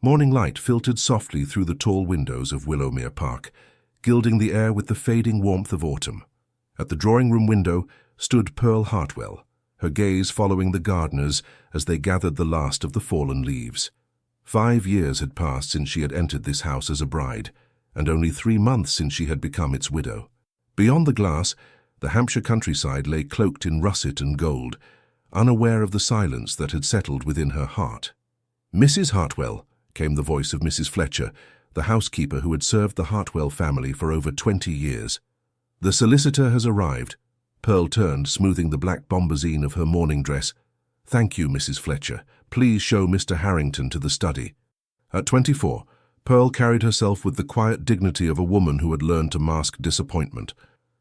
Morning light filtered softly through the tall windows of Willowmere Park, gilding the air with the fading warmth of autumn. At the drawing-room window stood Pearl Hartwell, her gaze following the gardeners as they gathered the last of the fallen leaves. 5 years had passed since she had entered this house as a bride, and only 3 months since she had become its widow. Beyond the glass, the Hampshire countryside lay cloaked in russet and gold, unaware of the silence that had settled within her heart. "Mrs. Hartwell," came the voice of Mrs. Fletcher, the housekeeper who had served the Hartwell family for over 20 years. "The solicitor has arrived." Pearl turned, smoothing the black bombazine of her morning dress. "Thank you, Mrs. Fletcher. Please show Mr. Harrington to the study." At 24, Pearl carried herself with the quiet dignity of a woman who had learned to mask disappointment.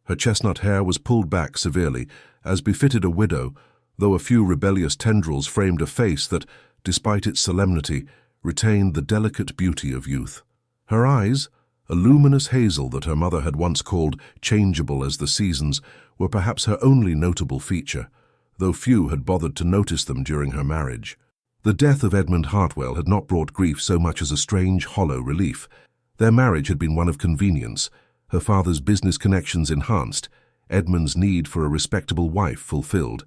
Her chestnut hair was pulled back severely, as befitted a widow, though a few rebellious tendrils framed a face that, despite its solemnity, retained the delicate beauty of youth. Her eyes, a luminous hazel that her mother had once called changeable as the seasons, were perhaps her only notable feature, though few had bothered to notice them during her marriage. The death of Edmund Hartwell had not brought grief so much as a strange, hollow relief. Their marriage had been one of convenience, her father's business connections enhanced, Edmund's need for a respectable wife fulfilled.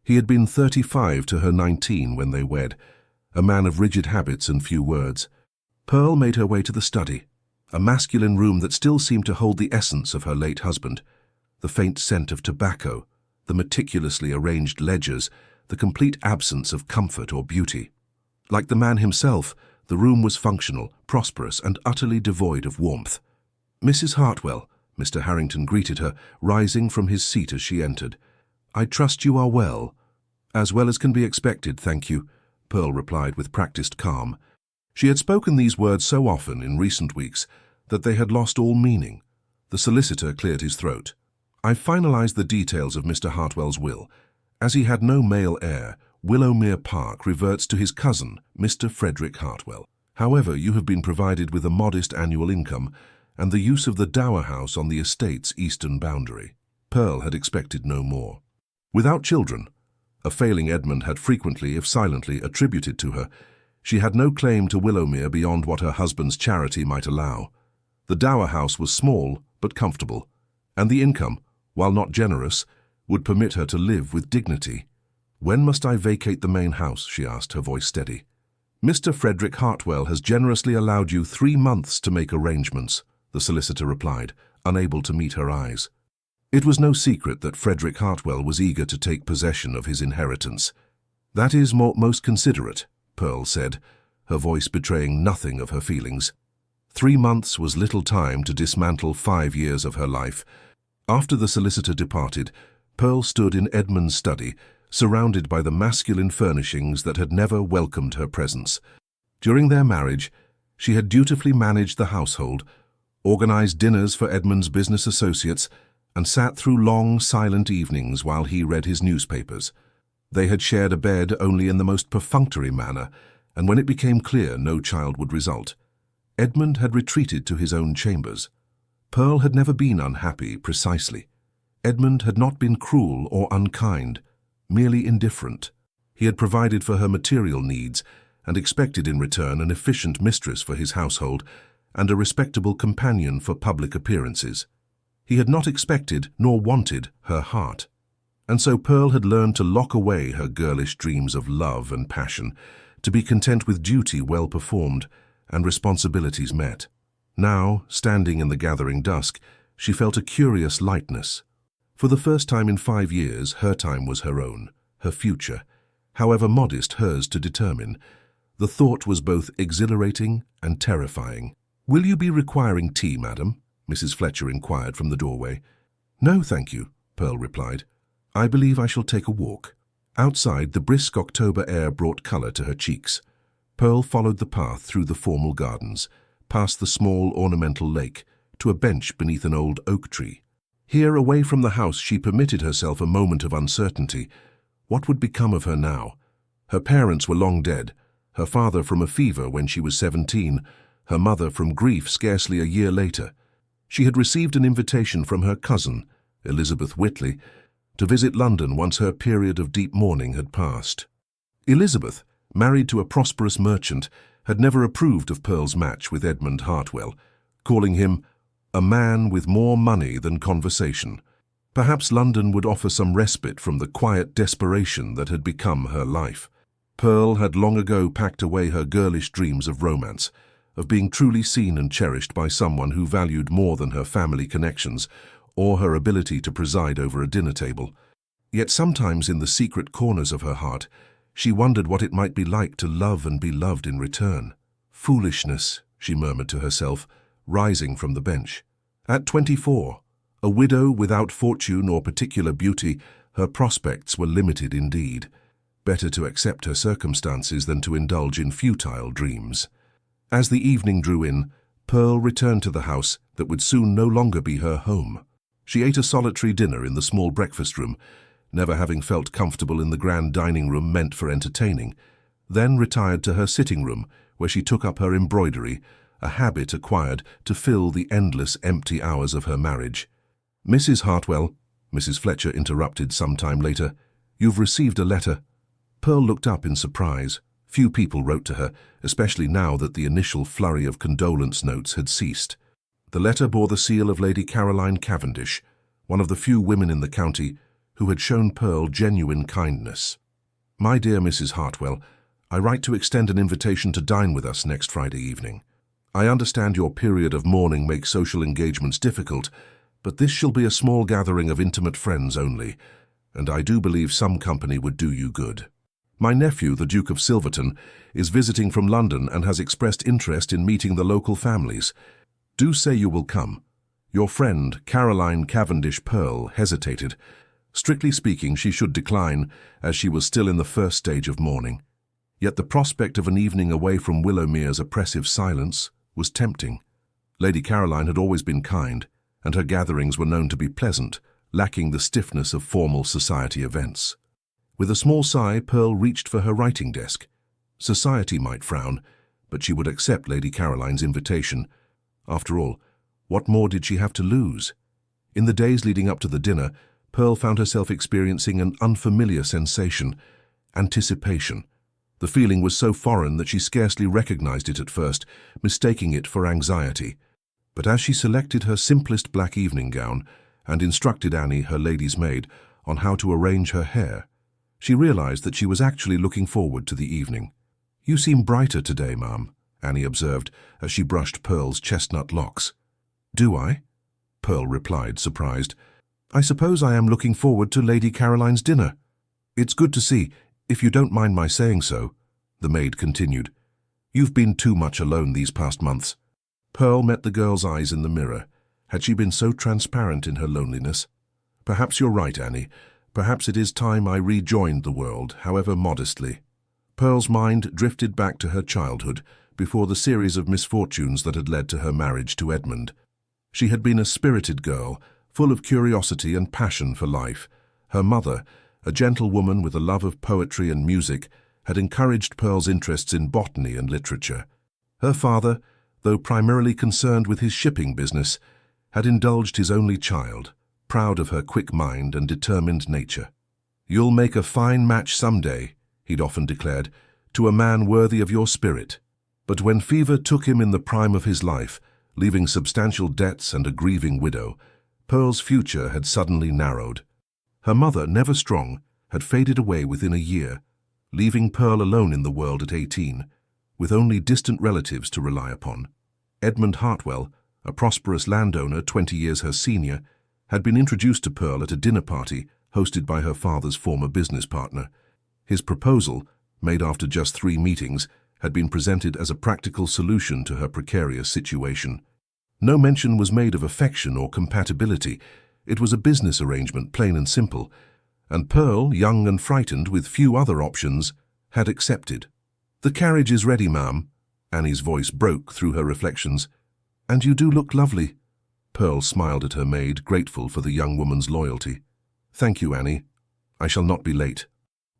He had been 35 to her 19 when they wed, a man of rigid habits and few words. Pearl made her way to the study, a masculine room that still seemed to hold the essence of her late husband. The faint scent of tobacco, the meticulously arranged ledgers, the complete absence of comfort or beauty. Like the man himself, the room was functional, prosperous, and utterly devoid of warmth. "Mrs. Hartwell," Mr. Harrington greeted her, rising from his seat as she entered. "I trust you are well." "As well as can be expected, thank you," Pearl replied with practiced calm. She had spoken these words so often in recent weeks that they had lost all meaning. The solicitor cleared his throat. "I've finalized the details of Mr. Hartwell's will. As he had no male heir, Willowmere Park reverts to his cousin, Mr. Frederick Hartwell. However, you have been provided with a modest annual income and the use of the dower house on the estate's eastern boundary." Pearl had expected no more. Without children, a failing Edmund had frequently, if silently, attributed to her, she had no claim to Willowmere beyond what her husband's charity might allow. The dower house was small but comfortable, and the income, while not generous, would permit her to live with dignity. "When must I vacate the main house?" she asked, her voice steady. "Mr. Frederick Hartwell has generously allowed you 3 months to make arrangements," the solicitor replied, unable to meet her eyes. It was no secret that Frederick Hartwell was eager to take possession of his inheritance. "That is most considerate," Pearl said, her voice betraying nothing of her feelings. 3 months was little time to dismantle 5 years of her life. After the solicitor departed, Pearl stood in Edmund's study, surrounded by the masculine furnishings that had never welcomed her presence. During their marriage, she had dutifully managed the household, organized dinners for Edmund's business associates, and sat through long, silent evenings while he read his newspapers. They had shared a bed only in the most perfunctory manner, and when it became clear no child would result, Edmund had retreated to his own chambers. Pearl had never been unhappy, precisely. Edmund had not been cruel or unkind, merely indifferent. He had provided for her material needs and expected in return an efficient mistress for his household and a respectable companion for public appearances. He had not expected nor wanted her heart. And so Pearl had learned to lock away her girlish dreams of love and passion, to be content with duty well performed and responsibilities met. Now, standing in the gathering dusk, she felt a curious lightness. For the first time in 5 years, her time was her own, her future, however modest hers to determine. The thought was both exhilarating and terrifying. "Will you be requiring tea, madam?" Mrs. Fletcher inquired from the doorway. "No, thank you," Pearl replied. "I believe I shall take a walk." Outside, the brisk October air brought colour to her cheeks. Pearl followed the path through the formal gardens, past the small ornamental lake, to a bench beneath an old oak tree. Here, away from the house, she permitted herself a moment of uncertainty. What would become of her now? Her parents were long dead, her father from a fever when she was 17, her mother from grief scarcely a year later. She had received an invitation from her cousin, Elizabeth Whitley, to visit London once her period of deep mourning had passed. Elizabeth, married to a prosperous merchant, had never approved of Pearl's match with Edmund Hartwell, calling him a man with more money than conversation. Perhaps London would offer some respite from the quiet desperation that had become her life. Pearl had long ago packed away her girlish dreams of romance, of being truly seen and cherished by someone who valued more than her family connections or her ability to preside over a dinner table. Yet sometimes in the secret corners of her heart, she wondered what it might be like to love and be loved in return. Foolishness, she murmured to herself, rising from the bench. At 24, a widow without fortune or particular beauty, her prospects were limited indeed. Better to accept her circumstances than to indulge in futile dreams. As the evening drew in, Pearl returned to the house that would soon no longer be her home. She ate a solitary dinner in the small breakfast room, never having felt comfortable in the grand dining room meant for entertaining, then retired to her sitting room, where she took up her embroidery, a habit acquired to fill the endless empty hours of her marriage. "Mrs. Hartwell," Mrs. Fletcher interrupted some time later, "you've received a letter." Pearl looked up in surprise. Few people wrote to her, especially now that the initial flurry of condolence notes had ceased. The letter bore the seal of Lady Caroline Cavendish, one of the few women in the county who had shown Pearl genuine kindness. "My dear Mrs. Hartwell, I write to extend an invitation to dine with us next Friday evening. I understand your period of mourning makes social engagements difficult, but this shall be a small gathering of intimate friends only, and I do believe some company would do you good. My nephew, the Duke of Silverton, is visiting from London and has expressed interest in meeting the local families. Do say you will come." Your friend, Caroline Cavendish Pearl, hesitated. Strictly speaking, she should decline, as she was still in the first stage of mourning. Yet the prospect of an evening away from Willowmere's oppressive silence was tempting. Lady Caroline had always been kind, and her gatherings were known to be pleasant, lacking the stiffness of formal society events. With a small sigh, Pearl reached for her writing desk. Society might frown, but she would accept Lady Caroline's invitation. After all, what more did she have to lose? In the days leading up to the dinner, Pearl found herself experiencing an unfamiliar sensation, anticipation. The feeling was so foreign that she scarcely recognized it at first, mistaking it for anxiety. But as she selected her simplest black evening gown and instructed Annie, her lady's maid, on how to arrange her hair, she realized that she was actually looking forward to the evening. "You seem brighter today, ma'am," Annie observed as she brushed Pearl's chestnut locks. "Do I?" Pearl replied, surprised. "I suppose I am looking forward to Lady Caroline's dinner. It's good to see, if you don't mind my saying so," the maid continued. "You've been too much alone these past months." Pearl met the girl's eyes in the mirror. Had she been so transparent in her loneliness? "Perhaps you're right, Annie. Perhaps it is time I rejoined the world, however modestly." Pearl's mind drifted back to her childhood, before the series of misfortunes that had led to her marriage to Edmund. She had been a spirited girl, full of curiosity and passion for life. Her mother, a gentlewoman with a love of poetry and music, had encouraged Pearl's interests in botany and literature. Her father, though primarily concerned with his shipping business, had indulged his only child, proud of her quick mind and determined nature. "You'll make a fine match someday," he'd often declared, "to a man worthy of your spirit." But when fever took him in the prime of his life, leaving substantial debts and a grieving widow, Pearl's future had suddenly narrowed. Her mother, never strong, had faded away within a year, leaving Pearl alone in the world at 18, with only distant relatives to rely upon. Edmund Hartwell, a prosperous landowner 20 years her senior, had been introduced to Pearl at a dinner party hosted by her father's former business partner. His proposal, made after just 3 meetings, had been presented as a practical solution to her precarious situation. No mention was made of affection or compatibility. It was a business arrangement, plain and simple, and Pearl, young and frightened with few other options, had accepted. "The carriage is ready, ma'am," Annie's voice broke through her reflections. "And you do look lovely." Pearl smiled at her maid, grateful for the young woman's loyalty. "Thank you, Annie. I shall not be late."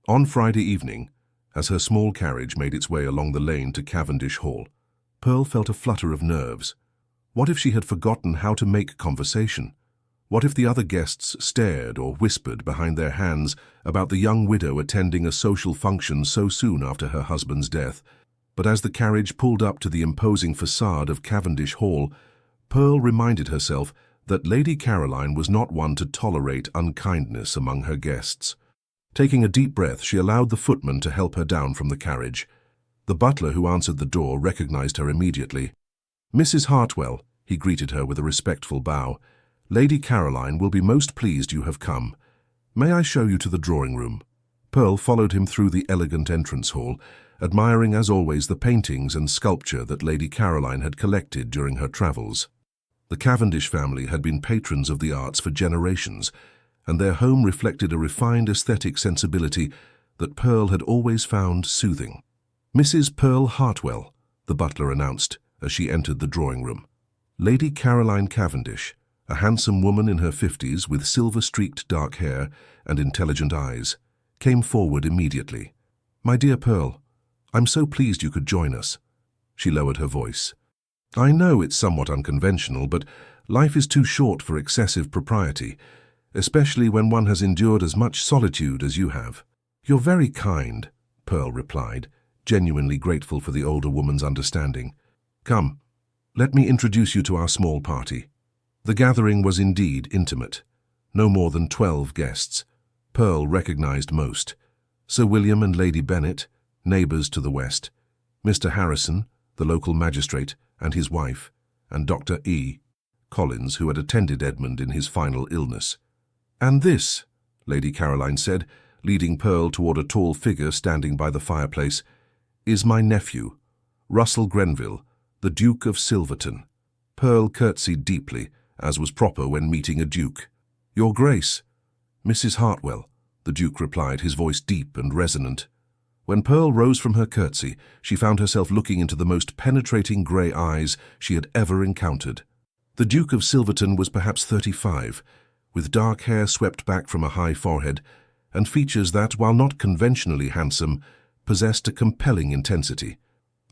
On Friday evening, as her small carriage made its way along the lane to Cavendish Hall, Pearl felt a flutter of nerves. What if she had forgotten how to make conversation? What if the other guests stared or whispered behind their hands about the young widow attending a social function so soon after her husband's death? But as the carriage pulled up to the imposing facade of Cavendish Hall, Pearl reminded herself that Lady Caroline was not one to tolerate unkindness among her guests. Taking a deep breath, she allowed the footman to help her down from the carriage. The butler who answered the door recognized her immediately. "Mrs. Hartwell," he greeted her with a respectful bow. "Lady Caroline will be most pleased you have come. May I show you to the drawing room?" Pearl followed him through the elegant entrance hall, admiring as always the paintings and sculpture that Lady Caroline had collected during her travels. The Cavendish family had been patrons of the arts for generations, and their home reflected a refined aesthetic sensibility that Pearl had always found soothing. "Mrs. Pearl Hartwell," the butler announced as she entered the drawing room. Lady Caroline Cavendish, a handsome woman in her 50s with silver-streaked dark hair and intelligent eyes, came forward immediately. "My dear Pearl, I'm so pleased you could join us." She lowered her voice. "I know it's somewhat unconventional, but life is too short for excessive propriety, especially when one has endured as much solitude as you have." "You're very kind," Pearl replied, genuinely grateful for the older woman's understanding. "Come, let me introduce you to our small party." The gathering was indeed intimate. No more than 12 guests. Pearl recognized most. Sir William and Lady Bennet, neighbours to the west, Mr. Harrison, the local magistrate, and his wife, and Dr. E. Collins, who had attended Edmund in his final illness. "And this," Lady Caroline said, leading Pearl toward a tall figure standing by the fireplace, "is my nephew, Russell Grenville, the Duke of Silverton." Pearl curtsied deeply, as was proper when meeting a duke. "Your Grace." "Mrs. Hartwell," the Duke replied, his voice deep and resonant. When Pearl rose from her curtsy, she found herself looking into the most penetrating grey eyes she had ever encountered. The Duke of Silverton was perhaps 35, with dark hair swept back from a high forehead, and features that, while not conventionally handsome, possessed a compelling intensity.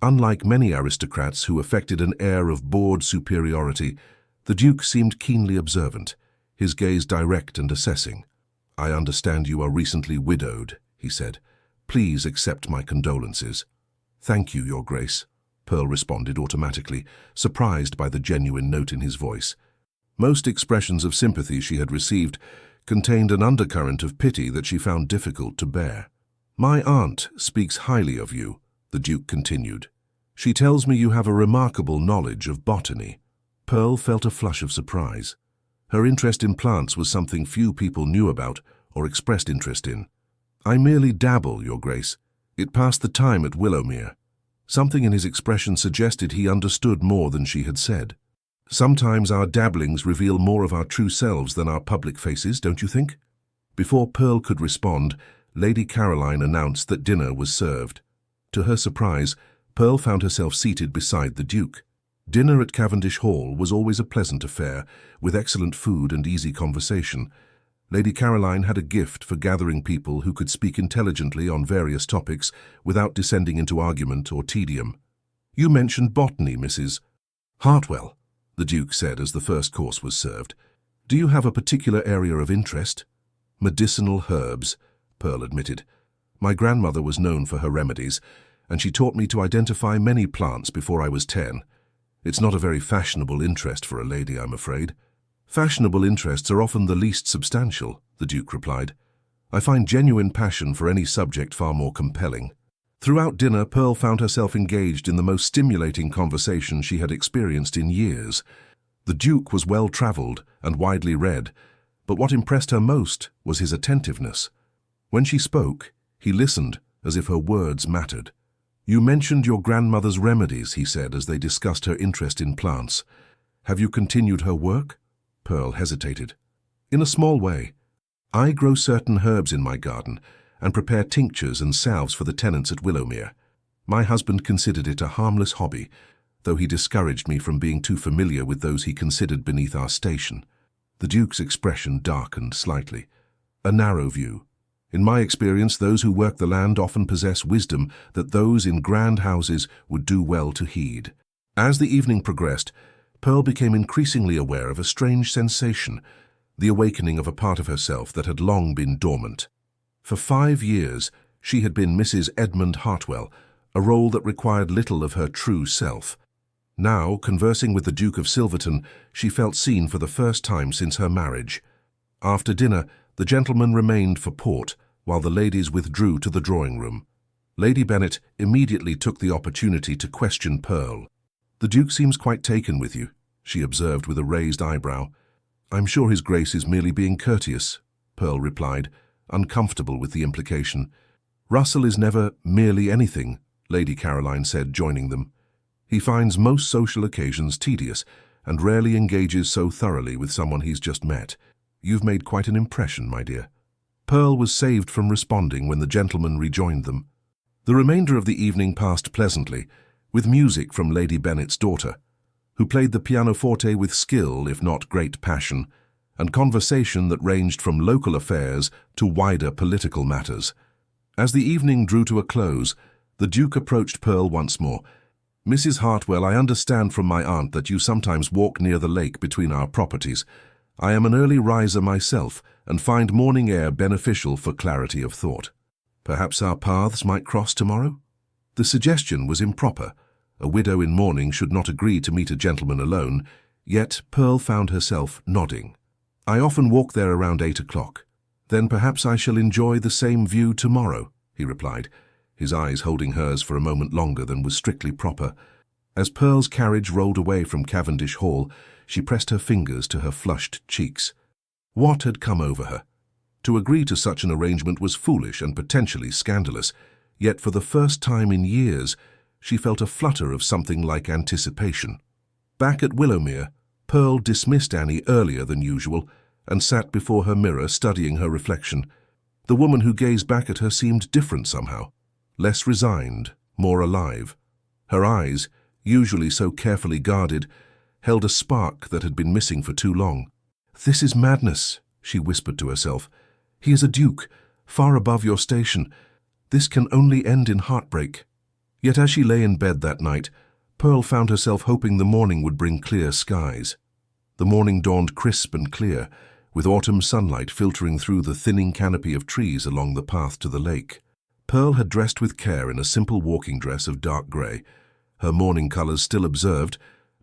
Unlike many aristocrats who affected an air of bored superiority, the Duke seemed keenly observant, his gaze direct and assessing. "I understand you are recently widowed," he said. "Please accept my condolences." "Thank you, Your Grace," Pearl responded automatically, surprised by the genuine note in his voice. Most expressions of sympathy she had received contained an undercurrent of pity that she found difficult to bear. "My aunt speaks highly of you," the Duke continued. "She tells me you have a remarkable knowledge of botany." Pearl felt a flush of surprise. Her interest in plants was something few people knew about or expressed interest in. "I merely dabble, Your Grace. It passed the time at Willowmere." Something in his expression suggested he understood more than she had said. "Sometimes our dabblings reveal more of our true selves than our public faces, don't you think?" Before Pearl could respond, Lady Caroline announced that dinner was served. To her surprise, Pearl found herself seated beside the Duke. Dinner at Cavendish Hall was always a pleasant affair, with excellent food and easy conversation. Lady Caroline had a gift for gathering people who could speak intelligently on various topics without descending into argument or tedium. "You mentioned botany, Mrs. Hartwell," the Duke said as the first course was served. "Do you have a particular area of interest?" "Medicinal herbs," Pearl admitted. "My grandmother was known for her remedies, and she taught me to identify many plants before I was 10. It's not a very fashionable interest for a lady, I'm afraid." "Fashionable interests are often the least substantial," the Duke replied. "I find genuine passion for any subject far more compelling." Throughout dinner, Pearl found herself engaged in the most stimulating conversation she had experienced in years. The Duke was well-travelled and widely read, but what impressed her most was his attentiveness. When she spoke, he listened as if her words mattered. "You mentioned your grandmother's remedies," he said as they discussed her interest in plants. "Have you continued her work?" Pearl hesitated. "In a small way. I grow certain herbs in my garden and prepare tinctures and salves for the tenants at Willowmere. My husband considered it a harmless hobby, though he discouraged me from being too familiar with those he considered beneath our station." The Duke's expression darkened slightly. "A narrow view. In my experience, those who work the land often possess wisdom that those in grand houses would do well to heed." As the evening progressed, Pearl became increasingly aware of a strange sensation, the awakening of a part of herself that had long been dormant. For 5 years, she had been Mrs. Edmund Hartwell, a role that required little of her true self. Now, conversing with the Duke of Silverton, she felt seen for the first time since her marriage. After dinner, the gentlemen remained for port, while the ladies withdrew to the drawing-room. Lady Bennet immediately took the opportunity to question Pearl. "The Duke seems quite taken with you," she observed with a raised eyebrow. "I'm sure his Grace is merely being courteous," Pearl replied, uncomfortable with the implication. "Russell is never merely anything," Lady Caroline said, joining them. "He finds most social occasions tedious and rarely engages so thoroughly with someone he's just met. You've made quite an impression, my dear." Pearl was saved from responding when the gentlemen rejoined them. The remainder of the evening passed pleasantly, with music from Lady Bennet's daughter, who played the pianoforte with skill if not great passion, and conversation that ranged from local affairs to wider political matters. As the evening drew to a close, the Duke approached Pearl once more. "Mrs. Hartwell, I understand from my aunt that you sometimes walk near the lake between our properties. I am an early riser myself, and find morning air beneficial for clarity of thought. Perhaps our paths might cross tomorrow?" The suggestion was improper. A widow in mourning should not agree to meet a gentleman alone, yet Pearl found herself nodding. "I often walk there around 8 o'clock. Then perhaps I shall enjoy the same view tomorrow," he replied, his eyes holding hers for a moment longer than was strictly proper. As Pearl's carriage rolled away from Cavendish Hall, she pressed her fingers to her flushed cheeks. What had come over her? To agree to such an arrangement was foolish and potentially scandalous, yet for the first time in years, she felt a flutter of something like anticipation. Back at Willowmere, Pearl dismissed Annie earlier than usual and sat before her mirror studying her reflection. The woman who gazed back at her seemed different somehow, less resigned, more alive. Her eyes, usually so carefully guarded, held a spark that had been missing for too long. "This is madness," she whispered to herself. "He is a duke, far above your station. This can only end in heartbreak." Yet as she lay in bed that night, Pearl found herself hoping the morning would bring clear skies. The morning dawned crisp and clear, with autumn sunlight filtering through the thinning canopy of trees along the path to the lake. Pearl had dressed with care in a simple walking dress of dark grey, her mourning colours still observed,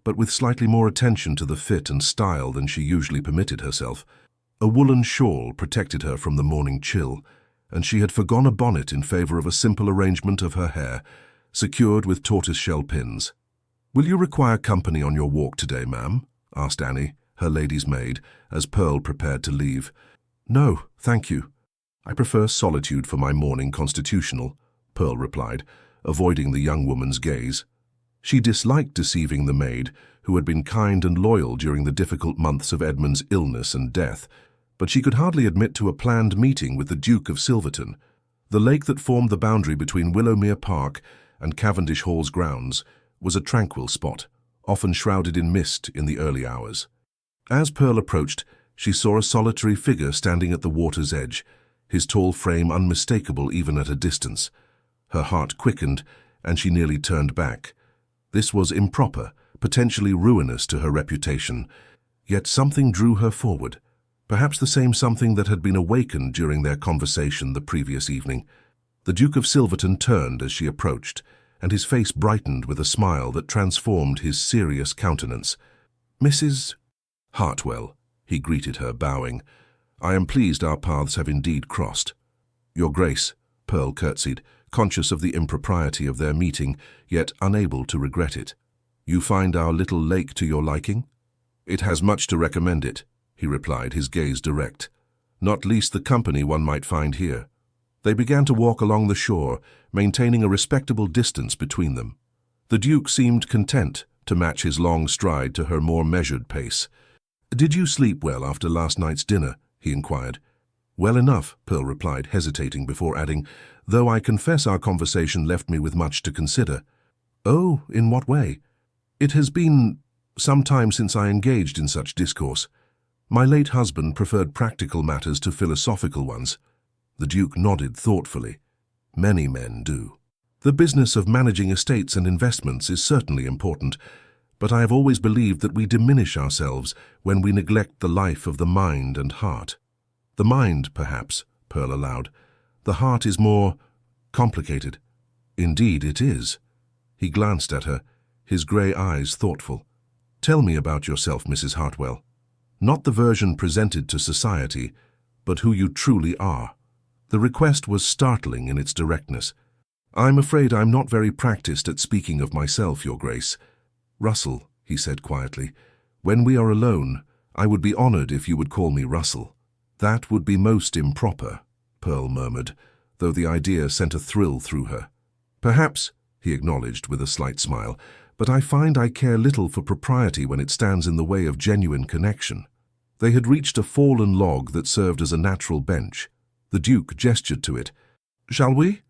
but with slightly more attention to the fit and style than she usually permitted herself. A woolen shawl protected her from the morning chill, and she had forgone a bonnet in favour of a simple arrangement of her hair, secured with tortoise-shell pins. "Will you require company on your walk today, ma'am?" asked Annie, her lady's maid, as Pearl prepared to leave. "No, thank you. I prefer solitude for my morning constitutional," Pearl replied, avoiding the young woman's gaze. She disliked deceiving the maid, who had been kind and loyal during the difficult months of Edmund's illness and death, but she could hardly admit to a planned meeting with the Duke of Silverton. The lake that formed the boundary between Willowmere Park and Cavendish Hall's grounds was a tranquil spot, often shrouded in mist in the early hours. As Pearl approached, she saw a solitary figure standing at the water's edge, his tall frame unmistakable even at a distance. Her heart quickened, and she nearly turned back. This was improper, potentially ruinous to her reputation, yet something drew her forward, perhaps the same something that had been awakened during their conversation the previous evening. The Duke of Silverton turned as she approached, and his face brightened with a smile that transformed his serious countenance. "Mrs. Hartwell," he greeted her, bowing. "I am pleased our paths have indeed crossed." "Your Grace," Pearl curtsied, conscious of the impropriety of their meeting, yet unable to regret it. "You find our little lake to your liking?" "It has much to recommend it," he replied, his gaze direct. "Not least the company one might find here." They began to walk along the shore, maintaining a respectable distance between them. The Duke seemed content to match his long stride to her more measured pace. "Did you sleep well after last night's dinner?" he inquired. "Well enough," Pearl replied, hesitating before adding, "though I confess our conversation left me with much to consider." "Oh, in what way?" "It has been some time since I engaged in such discourse. My late husband preferred practical matters to philosophical ones." The Duke nodded thoughtfully. "Many men do. The business of managing estates and investments is certainly important, but I have always believed that we diminish ourselves when we neglect the life of the mind and heart." "The mind, perhaps," Pearl allowed. "The heart is more complicated." Indeed it is. He glanced at her, his grey eyes thoughtful. Tell me about yourself, Mrs. Hartwell. Not the version presented to society, but who you truly are. The request was startling in its directness. I'm afraid I'm not very practiced at speaking of myself, Your Grace. Russell, he said quietly, when we are alone, I would be honored if you would call me Russell. That would be most improper, Pearl murmured, though the idea sent a thrill through her. Perhaps, he acknowledged with a slight smile, but I find I care little for propriety when it stands in the way of genuine connection. They had reached a fallen log that served as a natural bench. The Duke gestured to it. Shall we?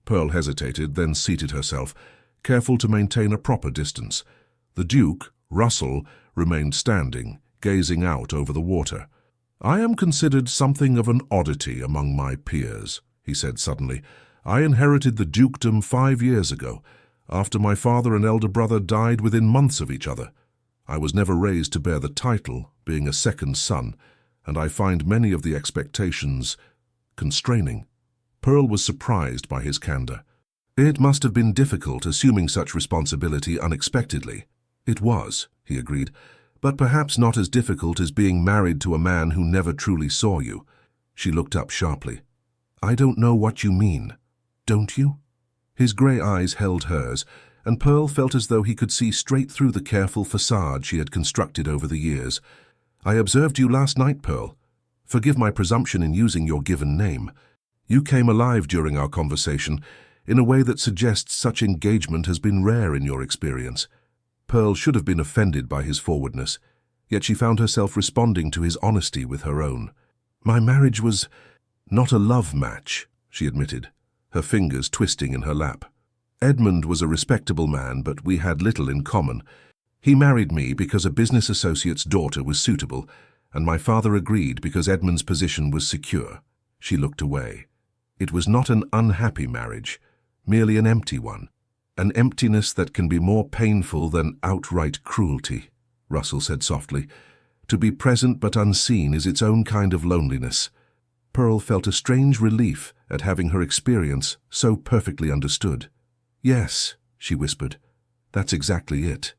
Pearl hesitated, then seated herself, careful to maintain a proper distance. The Duke, Russell, remained standing, gazing out over the water. I am considered something of an oddity among my peers, he said suddenly. I inherited the dukedom 5 years ago, after my father and elder brother died within months of each other. I was never raised to bear the title, being a second son, and I find many of the expectations constraining. Pearl was surprised by his candor. It must have been difficult assuming such responsibility unexpectedly. It was, he agreed, but perhaps not as difficult as being married to a man who never truly saw you. She looked up sharply. I don't know what you mean. Don't you? His grey eyes held hers, and Pearl felt as though he could see straight through the careful facade she had constructed over the years. I observed you last night, Pearl. Forgive my presumption in using your given name. You came alive during our conversation in a way that suggests such engagement has been rare in your experience. Pearl should have been offended by his forwardness, yet she found herself responding to his honesty with her own. My marriage was not a love match, she admitted, her fingers twisting in her lap. Edmund was a respectable man, but we had little in common. He married me because a business associate's daughter was suitable, and my father agreed because Edmund's position was secure. She looked away. It was not an unhappy marriage, merely an empty one. An emptiness that can be more painful than outright cruelty, Russell said softly. To be present but unseen is its own kind of loneliness. Pearl felt a strange relief at having her experience so perfectly understood. Yes, she whispered. That's exactly it.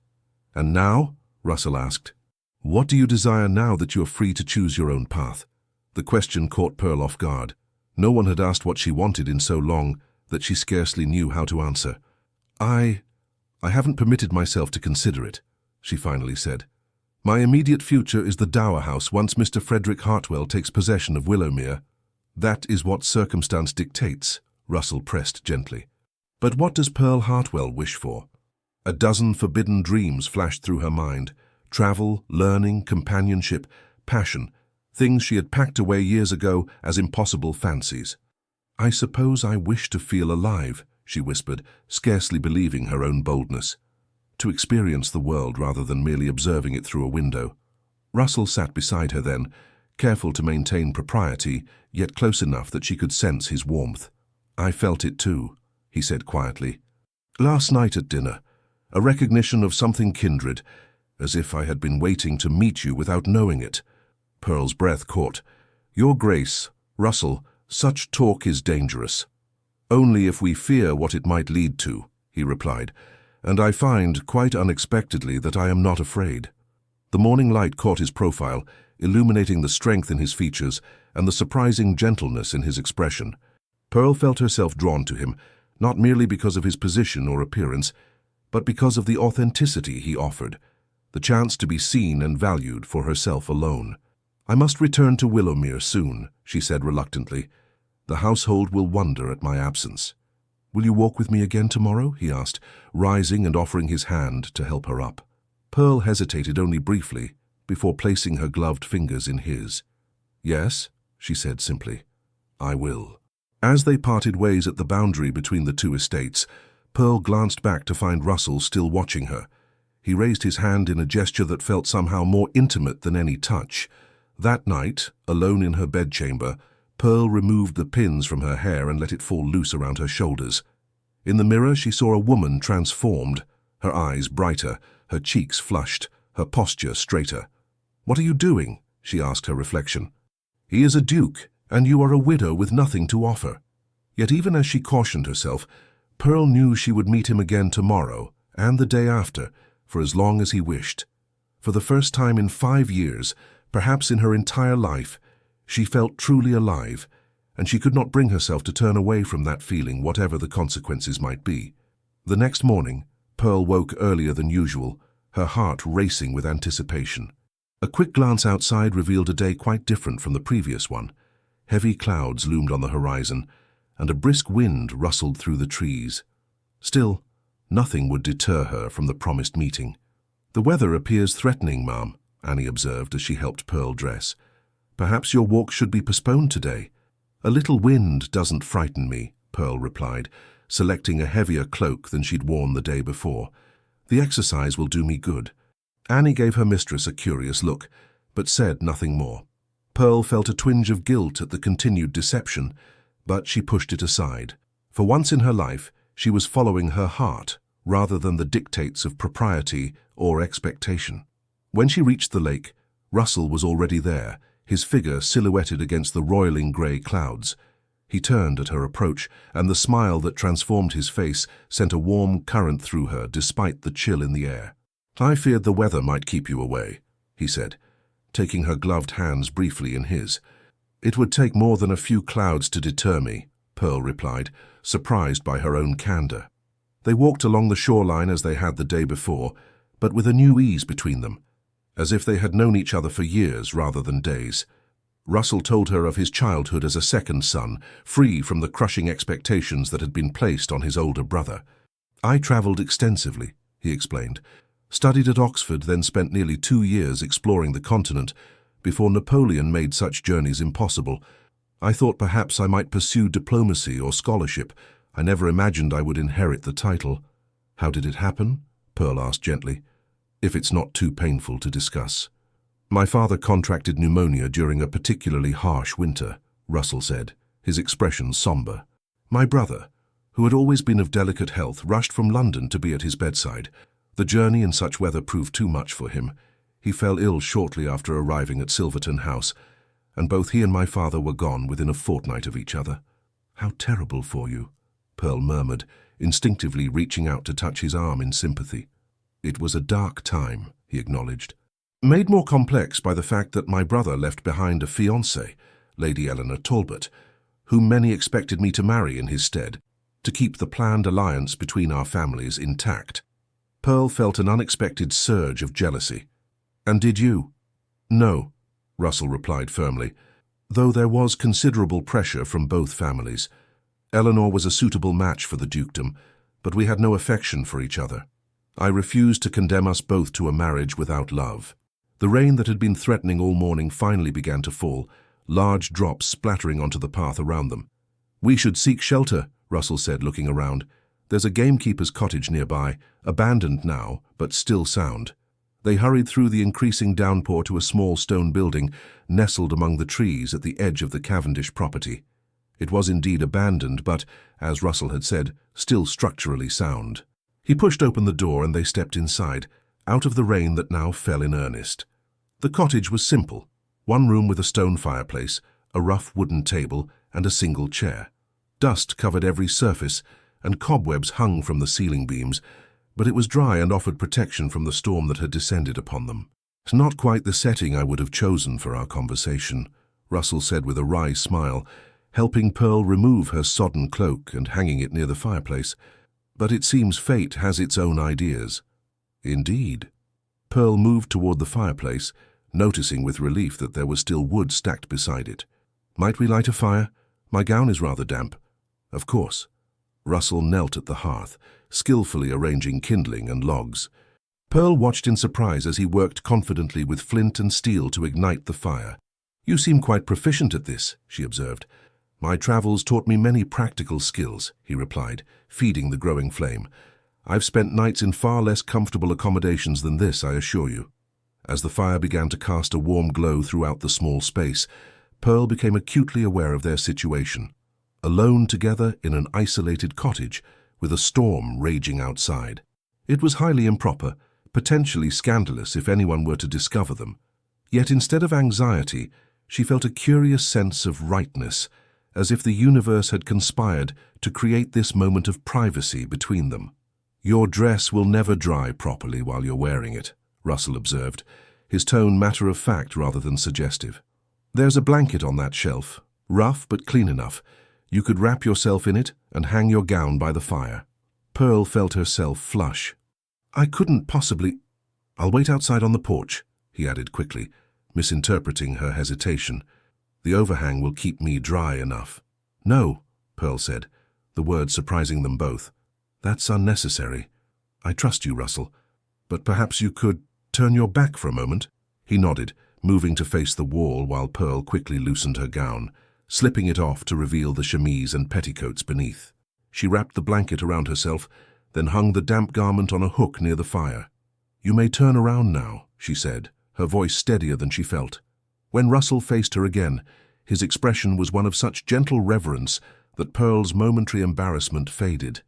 And now? Russell asked. What do you desire now that you are free to choose your own path? The question caught Pearl off guard. No one had asked what she wanted in so long that she scarcely knew how to answer. I haven't permitted myself to consider it, she finally said. My immediate future is the dower house once Mr. Frederick Hartwell takes possession of Willowmere. That is what circumstance dictates, Russell pressed gently. But what does Pearl Hartwell wish for? A dozen forbidden dreams flashed through her mind. Travel, learning, companionship, passion, things she had packed away years ago as impossible fancies. I suppose I wish to feel alive, she whispered, scarcely believing her own boldness. To experience the world rather than merely observing it through a window. Russell sat beside her then, careful to maintain propriety, yet close enough that she could sense his warmth. I felt it too, he said quietly. Last night at dinner, a recognition of something kindred, as if I had been waiting to meet you without knowing it. Pearl's breath caught. Your Grace, Russell, such talk is dangerous. Only if we fear what it might lead to, he replied, and I find, quite unexpectedly, that I am not afraid. The morning light caught his profile, illuminating the strength in his features and the surprising gentleness in his expression. Pearl felt herself drawn to him, not merely because of his position or appearance, but because of the authenticity he offered, the chance to be seen and valued for herself alone. I must return to Willowmere soon, she said reluctantly. The household will wonder at my absence. Will you walk with me again tomorrow? He asked, rising and offering his hand to help her up. Pearl hesitated only briefly before placing her gloved fingers in his. Yes, she said simply. I will. As they parted ways at the boundary between the two estates, Pearl glanced back to find Russell still watching her. He raised his hand in a gesture that felt somehow more intimate than any touch. That night, alone in her bedchamber, Pearl removed the pins from her hair and let it fall loose around her shoulders. In the mirror, she saw a woman transformed, her eyes brighter, her cheeks flushed, her posture straighter. What are you doing? She asked her reflection. He is a duke, and you are a widow with nothing to offer. Yet even as she cautioned herself, Pearl knew she would meet him again tomorrow and the day after, for as long as he wished. For the first time in 5 years, perhaps in her entire life, she felt truly alive, and she could not bring herself to turn away from that feeling, whatever the consequences might be. The next morning, Pearl woke earlier than usual, her heart racing with anticipation. A quick glance outside revealed a day quite different from the previous one. Heavy clouds loomed on the horizon, and a brisk wind rustled through the trees. Still, nothing would deter her from the promised meeting. "The weather appears threatening, ma'am," Annie observed as she helped Pearl dress. "Perhaps your walk should be postponed today." "A little wind doesn't frighten me," Pearl replied, selecting a heavier cloak than she'd worn the day before. "The exercise will do me good." Annie gave her mistress a curious look, but said nothing more. Pearl felt a twinge of guilt at the continued deception, but she pushed it aside. For once in her life, she was following her heart rather than the dictates of propriety or expectation. When she reached the lake, Russell was already there, his figure silhouetted against the roiling grey clouds. He turned at her approach, and the smile that transformed his face sent a warm current through her despite the chill in the air. "I feared the weather might keep you away," he said, taking her gloved hands briefly in his. "It would take more than a few clouds to deter me," Pearl replied, surprised by her own candor. They walked along the shoreline as they had the day before, but with a new ease between them, as if they had known each other for years rather than days. Russell told her of his childhood as a second son, free from the crushing expectations that had been placed on his older brother. "I travelled extensively," he explained. "Studied at Oxford, then spent nearly 2 years exploring the continent before Napoleon made such journeys impossible. I thought perhaps I might pursue diplomacy or scholarship. I never imagined I would inherit the title." "How did it happen?" Pearl asked gently, "if it's not too painful to discuss." "My father contracted pneumonia during a particularly harsh winter," Russell said, his expression somber. "My brother, who had always been of delicate health, rushed from London to be at his bedside. The journey in such weather proved too much for him. He fell ill shortly after arriving at Silverton House, and both he and my father were gone within a fortnight of each other." "How terrible for you," Pearl murmured, instinctively reaching out to touch his arm in sympathy. "It was a dark time," he acknowledged. "Made more complex by the fact that my brother left behind a fiancée, Lady Eleanor Talbot, whom many expected me to marry in his stead, to keep the planned alliance between our families intact." Pearl felt an unexpected surge of jealousy. "And did you?" "No," Russell replied firmly, though there was considerable pressure from both families. Eleanor was a suitable match for the dukedom, but we had no affection for each other. I refused to condemn us both to a marriage without love. The rain that had been threatening all morning finally began to fall, large drops splattering onto the path around them. "We should seek shelter," Russell said, looking around. "There's a gamekeeper's cottage nearby, abandoned now, but still sound." They hurried through the increasing downpour to a small stone building nestled among the trees at the edge of the Cavendish property. It was indeed abandoned, but, as Russell had said, still structurally sound. He pushed open the door and they stepped inside, out of the rain that now fell in earnest. The cottage was simple: one room with a stone fireplace, a rough wooden table, and a single chair. Dust covered every surface, and cobwebs hung from the ceiling beams, but it was dry and offered protection from the storm that had descended upon them. "It's not quite the setting I would have chosen for our conversation," Russell said with a wry smile, helping Pearl remove her sodden cloak and hanging it near the fireplace. "But it seems fate has its own ideas." "Indeed." Pearl moved toward the fireplace, noticing with relief that there was still wood stacked beside it. "Might we light a fire? My gown is rather damp." "Of course." Russell knelt at the hearth, skillfully arranging kindling and logs. Pearl watched in surprise as he worked confidently with flint and steel to ignite the fire. "You seem quite proficient at this," she observed. "My travels taught me many practical skills," he replied, feeding the growing flame. "I've spent nights in far less comfortable accommodations than this, I assure you." As the fire began to cast a warm glow throughout the small space, Pearl became acutely aware of their situation. Alone together in an isolated cottage, with a storm raging outside. It was highly improper, potentially scandalous if anyone were to discover them. Yet instead of anxiety, she felt a curious sense of rightness, as if the universe had conspired to create this moment of privacy between them. "Your dress will never dry properly while you're wearing it," Russell observed, his tone matter-of-fact rather than suggestive. "There's a blanket on that shelf, rough but clean enough. You could wrap yourself in it and hang your gown by the fire." Pearl felt herself flush. "I couldn't possibly—" "I'll wait outside on the porch," he added quickly, misinterpreting her hesitation. "The overhang will keep me dry enough." "No," Pearl said, the words surprising them both. "That's unnecessary. I trust you, Russell. But perhaps you could turn your back for a moment?" He nodded, moving to face the wall while Pearl quickly loosened her gown, slipping it off to reveal the chemise and petticoats beneath. She wrapped the blanket around herself, then hung the damp garment on a hook near the fire. "You may turn around now," she said, her voice steadier than she felt. When Russell faced her again, his expression was one of such gentle reverence that Pearl's momentary embarrassment faded.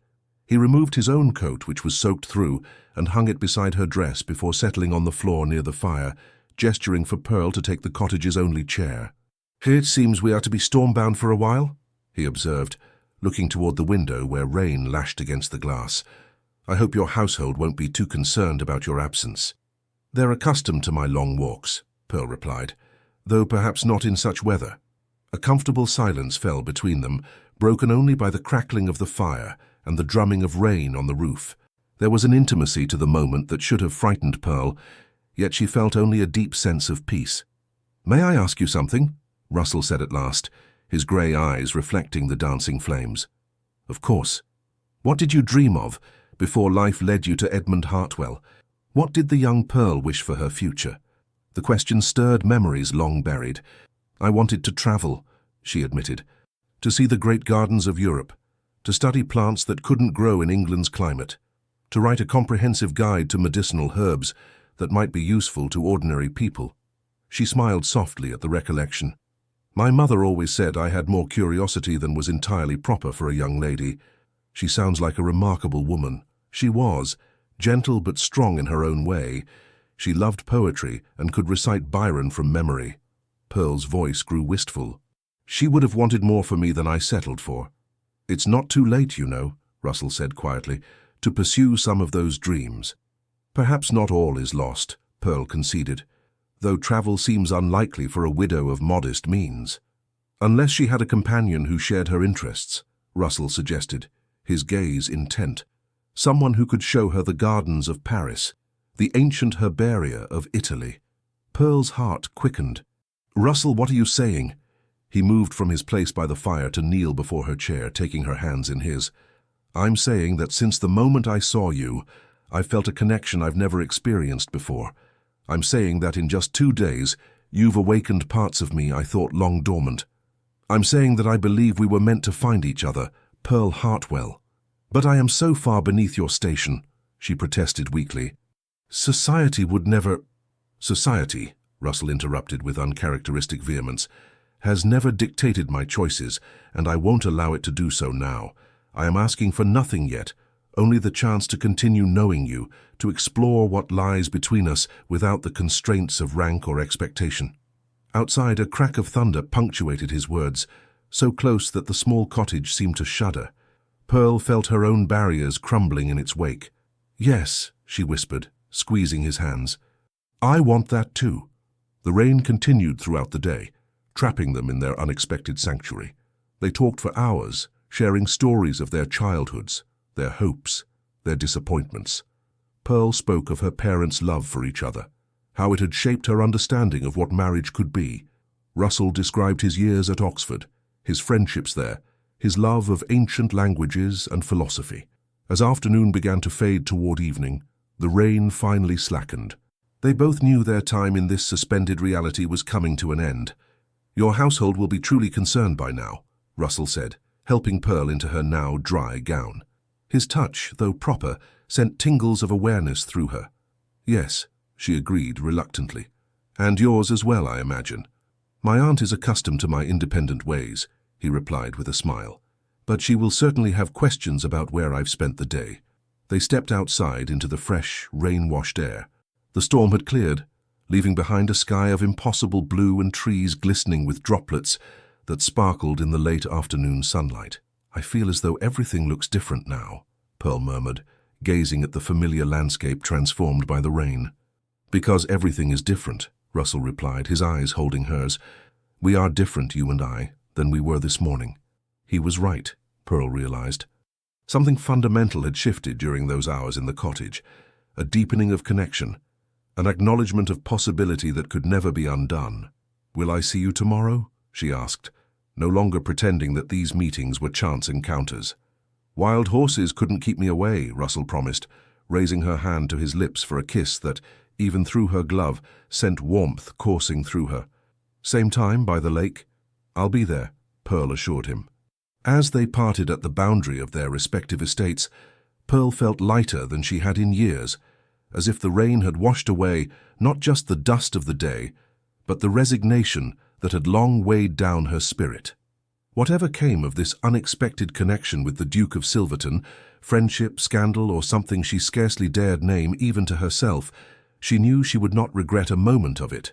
He removed his own coat, which was soaked through, and hung it beside her dress before settling on the floor near the fire, gesturing for Pearl to take the cottage's only chair. "It seems we are to be stormbound for a while," he observed, looking toward the window where rain lashed against the glass. "I hope your household won't be too concerned about your absence." "They're accustomed to my long walks," Pearl replied, "though perhaps not in such weather." A comfortable silence fell between them, broken only by the crackling of the fire and the drumming of rain on the roof. There was an intimacy to the moment that should have frightened Pearl, yet she felt only a deep sense of peace. "May I ask you something?" Russell said at last, his grey eyes reflecting the dancing flames. "Of course. What did you dream of before life led you to Edmund Hartwell? What did the young Pearl wish for her future?" The question stirred memories long buried. "I wanted to travel," she admitted, "to see the great gardens of Europe, to study plants that couldn't grow in England's climate, to write a comprehensive guide to medicinal herbs that might be useful to ordinary people." She smiled softly at the recollection. "My mother always said I had more curiosity than was entirely proper for a young lady. She sounds like a remarkable woman." She was, gentle but strong in her own way. She loved poetry and could recite Byron from memory. Pearl's voice grew wistful. "She would have wanted more for me than I settled for." "It's not too late, you know," Russell said quietly, "to pursue some of those dreams." "Perhaps not all is lost," Pearl conceded, "though travel seems unlikely for a widow of modest means." "Unless she had a companion who shared her interests," Russell suggested, his gaze intent. "Someone who could show her the gardens of Paris, the ancient herbaria of Italy." Pearl's heart quickened. "Russell, what are you saying?" He moved from his place by the fire to kneel before her chair, taking her hands in his. "I'm saying that since the moment I saw you, I've felt a connection I've never experienced before. I'm saying that in just 2 days, you've awakened parts of me I thought long dormant. I'm saying that I believe we were meant to find each other, Pearl Hartwell. But I am so far beneath your station," she protested weakly. "Society would never—" "Society," Russell interrupted with uncharacteristic vehemence, "has never dictated my choices, and I won't allow it to do so now. I am asking for nothing yet, only the chance to continue knowing you, to explore what lies between us without the constraints of rank or expectation." Outside, a crack of thunder punctuated his words, so close that the small cottage seemed to shudder. Pearl felt her own barriers crumbling in its wake. "Yes," she whispered, squeezing his hands. "I want that too." The rain continued throughout the day, trapping them in their unexpected sanctuary. They talked for hours, sharing stories of their childhoods, their hopes, their disappointments. Pearl spoke of her parents' love for each other, how it had shaped her understanding of what marriage could be. Russell described his years at Oxford, his friendships there, his love of ancient languages and philosophy. As afternoon began to fade toward evening, the rain finally slackened. They both knew their time in this suspended reality was coming to an end. "Your household will be truly concerned by now," Russell said, helping Pearl into her now dry gown. His touch, though proper, sent tingles of awareness through her. "Yes," she agreed reluctantly. "And yours as well, I imagine." "My aunt is accustomed to my independent ways," he replied with a smile. "But she will certainly have questions about where I've spent the day." They stepped outside into the fresh, rain-washed air. The storm had cleared, leaving behind a sky of impossible blue and trees glistening with droplets that sparkled in the late afternoon sunlight. "I feel as though everything looks different now," Pearl murmured, gazing at the familiar landscape transformed by the rain. "Because everything is different," Russell replied, his eyes holding hers. "We are different, you and I, than we were this morning." He was right, Pearl realized. Something fundamental had shifted during those hours in the cottage, a deepening of connection, an acknowledgement of possibility that could never be undone. "Will I see you tomorrow?" she asked, no longer pretending that these meetings were chance encounters. "Wild horses couldn't keep me away," Russell promised, raising her hand to his lips for a kiss that, even through her glove, sent warmth coursing through her. "Same time, by the lake?" "I'll be there," Pearl assured him. As they parted at the boundary of their respective estates, Pearl felt lighter than she had in years, as if the rain had washed away not just the dust of the day, but the resignation that had long weighed down her spirit. Whatever came of this unexpected connection with the Duke of Silverton, friendship, scandal, or something she scarcely dared name even to herself, she knew she would not regret a moment of it.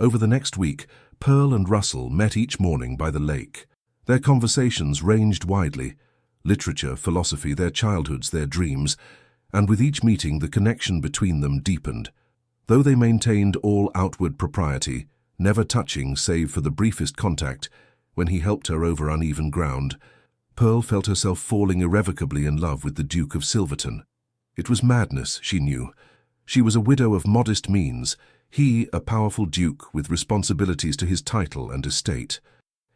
Over the next week, Pearl and Russell met each morning by the lake. Their conversations ranged widely: literature, philosophy, their childhoods, their dreams, and with each meeting the connection between them deepened. Though they maintained all outward propriety, never touching save for the briefest contact, when he helped her over uneven ground, Pearl felt herself falling irrevocably in love with the Duke of Silverton. It was madness, she knew. She was a widow of modest means, he a powerful duke with responsibilities to his title and estate.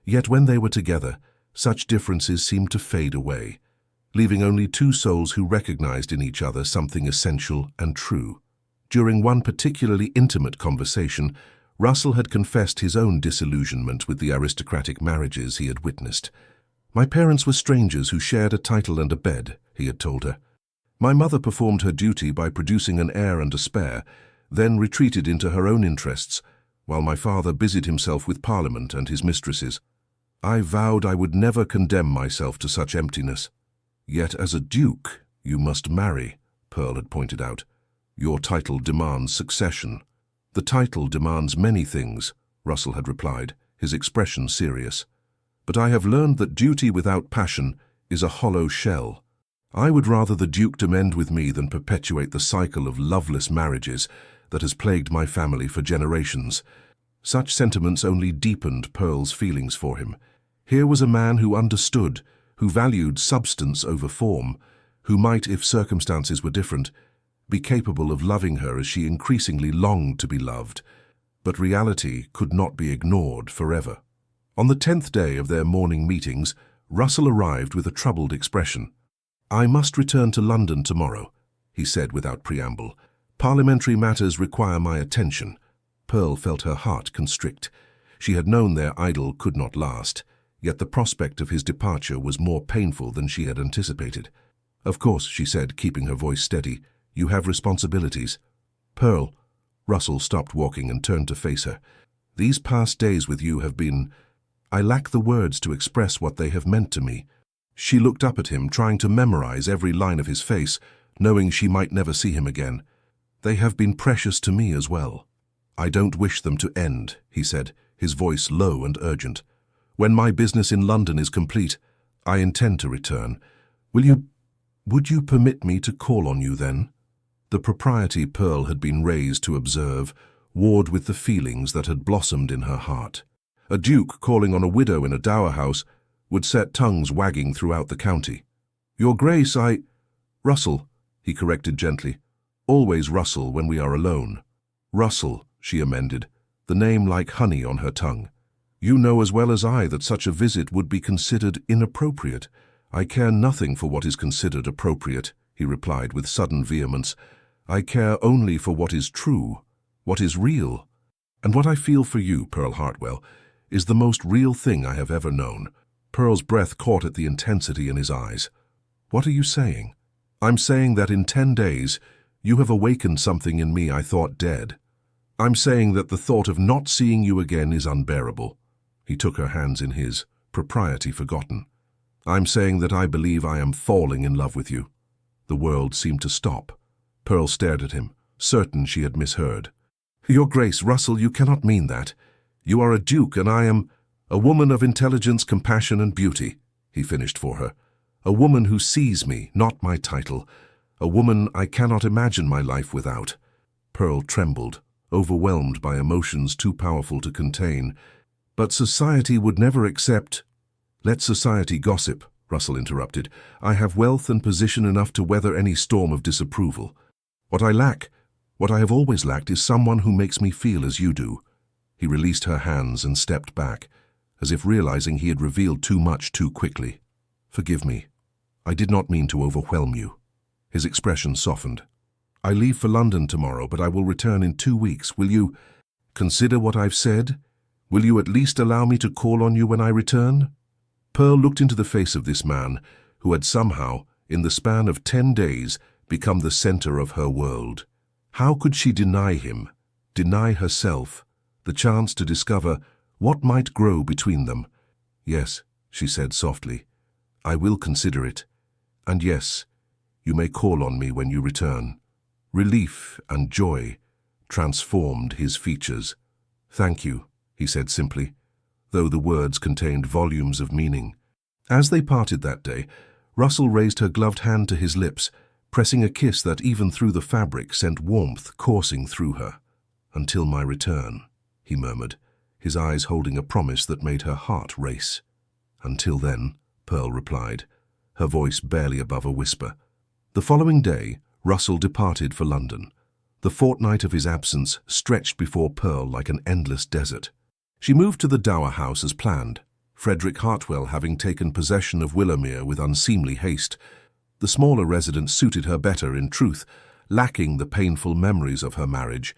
Yet when they were together, such differences seemed to fade away, leaving only two souls who recognized in each other something essential and true. During one particularly intimate conversation, Russell had confessed his own disillusionment with the aristocratic marriages he had witnessed. "My parents were strangers who shared a title and a bed," he had told her. "My mother performed her duty by producing an heir and a spare, then retreated into her own interests, while my father busied himself with Parliament and his mistresses. I vowed I would never condemn myself to such emptiness." "Yet as a duke, you must marry," Pearl had pointed out. "Your title demands succession." "The title demands many things," Russell had replied, his expression serious. "But I have learned that duty without passion is a hollow shell. I would rather the dukedom end with me than perpetuate the cycle of loveless marriages that has plagued my family for generations." Such sentiments only deepened Pearl's feelings for him. Here was a man who understood, who valued substance over form, who might, if circumstances were different, be capable of loving her as she increasingly longed to be loved. But reality could not be ignored forever. On the 10th day of their morning meetings, Russell arrived with a troubled expression. "I must return to London tomorrow," he said without preamble. "Parliamentary matters require my attention." Pearl felt her heart constrict. She had known their idyll could not last, yet the prospect of his departure was more painful than she had anticipated. "Of course," she said, keeping her voice steady, "you have responsibilities." "Pearl," Russell stopped walking and turned to face her. "These past days with you have been... I lack the words to express what they have meant to me." She looked up at him, trying to memorize every line of his face, knowing she might never see him again. "They have been precious to me as well." "I don't wish them to end," he said, his voice low and urgent. "When my business in London is complete, I intend to return. Would you permit me to call on you then?" The propriety Pearl had been raised to observe warred with the feelings that had blossomed in her heart. A duke calling on a widow in a dower house would set tongues wagging throughout the county. "Your Grace, Russell," he corrected gently. "Always Russell when we are alone." "Russell," she amended, the name like honey on her tongue. "You know as well as I that such a visit would be considered inappropriate." "I care nothing for what is considered appropriate," he replied with sudden vehemence. "I care only for what is true, what is real. And what I feel for you, Pearl Hartwell, is the most real thing I have ever known." Pearl's breath caught at the intensity in his eyes. "What are you saying?" "I'm saying that in 10 days you have awakened something in me I thought dead. I'm saying that the thought of not seeing you again is unbearable." He took her hands in his, propriety forgotten. "I'm saying that I believe I am falling in love with you." The world seemed to stop. Pearl stared at him, certain she had misheard. "Your Grace, Russell, you cannot mean that. You are a duke and I am—" A woman of intelligence, compassion, and beauty, he finished for her. A woman who sees me, not my title. A woman I cannot imagine my life without. Pearl trembled, overwhelmed by emotions too powerful to contain. But society would never accept— "Let society gossip," Russell interrupted. "I have wealth and position enough to weather any storm of disapproval. What I lack, what I have always lacked, is someone who makes me feel as you do." He released her hands and stepped back, as if realizing he had revealed too much too quickly. "Forgive me. I did not mean to overwhelm you." His expression softened. "I leave for London tomorrow, but I will return in 2 weeks. Will you consider what I've said? Will you at least allow me to call on you when I return?" Pearl looked into the face of this man, who had somehow, in the span of 10 days, become the center of her world. How could she deny him, deny herself, the chance to discover what might grow between them? "Yes," she said softly, "I will consider it. And yes, you may call on me when you return." Relief and joy transformed his features. "Thank you," he said simply, though the words contained volumes of meaning. As they parted that day, Russell raised her gloved hand to his lips, pressing a kiss that even through the fabric sent warmth coursing through her. "Until my return," he murmured, his eyes holding a promise that made her heart race. "Until then," Pearl replied, her voice barely above a whisper. The following day, Russell departed for London. The fortnight of his absence stretched before Pearl like an endless desert. She moved to the Dower House as planned, Frederick Hartwell having taken possession of Willowmere with unseemly haste. The smaller residence suited her better, in truth, lacking the painful memories of her marriage.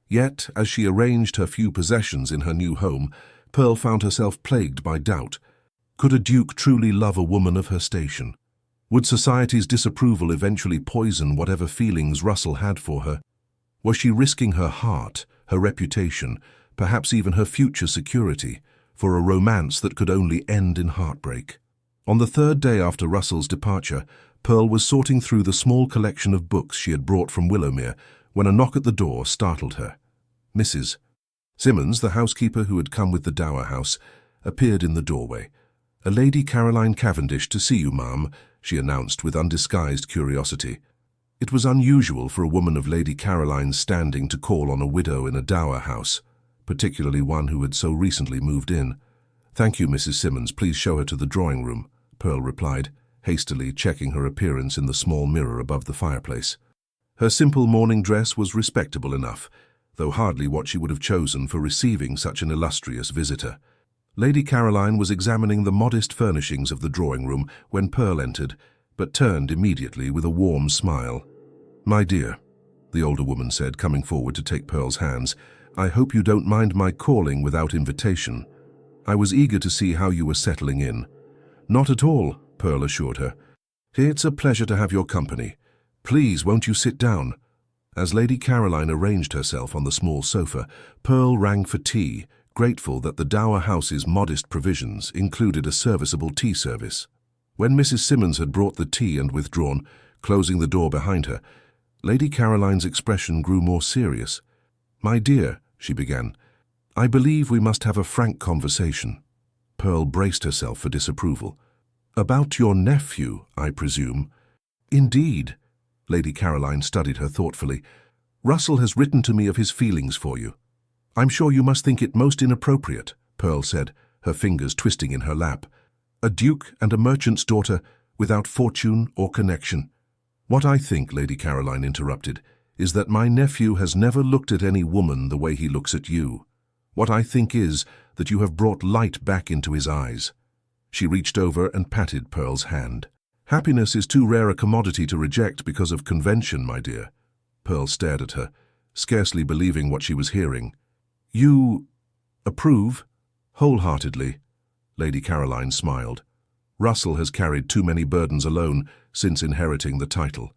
Yet, as she arranged her few possessions in her new home, Pearl found herself plagued by doubt. Could a duke truly love a woman of her station? Would society's disapproval eventually poison whatever feelings Russell had for her? Was she risking her heart, her reputation, perhaps even her future security, for a romance that could only end in heartbreak? On the 3rd day after Russell's departure, Pearl was sorting through the small collection of books she had brought from Willowmere when a knock at the door startled her. Mrs. Simmons, the housekeeper who had come with the Dower House, appeared in the doorway. "A Lady Caroline Cavendish to see you, ma'am," she announced with undisguised curiosity. It was unusual for a woman of Lady Caroline's standing to call on a widow in a Dower House, particularly one who had so recently moved in. "Thank you, Mrs. Simmons. Please show her to the drawing-room," Pearl replied, hastily checking her appearance in the small mirror above the fireplace. Her simple morning dress was respectable enough, though hardly what she would have chosen for receiving such an illustrious visitor. Lady Caroline was examining the modest furnishings of the drawing-room when Pearl entered, but turned immediately with a warm smile. "My dear," the older woman said, coming forward to take Pearl's hands, "I hope you don't mind my calling without invitation. I was eager to see how you were settling in." "Not at all," Pearl assured her. "It's a pleasure to have your company. Please, won't you sit down?" As Lady Caroline arranged herself on the small sofa, Pearl rang for tea, grateful that the Dower House's modest provisions included a serviceable tea service. When Mrs. Simmons had brought the tea and withdrawn, closing the door behind her, Lady Caroline's expression grew more serious. "My dear," she began, "I believe we must have a frank conversation." Pearl braced herself for disapproval. "About your nephew, I presume?" "Indeed." Lady Caroline studied her thoughtfully. "Russell has written to me of his feelings for you." "I'm sure you must think it most inappropriate," Pearl said, her fingers twisting in her lap. "A duke and a merchant's daughter, without fortune or connection." "What I think," Lady Caroline interrupted, "is that my nephew has never looked at any woman the way he looks at you. What I think is that you have brought light back into his eyes." She reached over and patted Pearl's hand. "Happiness is too rare a commodity to reject because of convention, my dear." Pearl stared at her, scarcely believing what she was hearing. "You approve?" "Wholeheartedly," Lady Caroline smiled. "Russell has carried too many burdens alone since inheriting the title.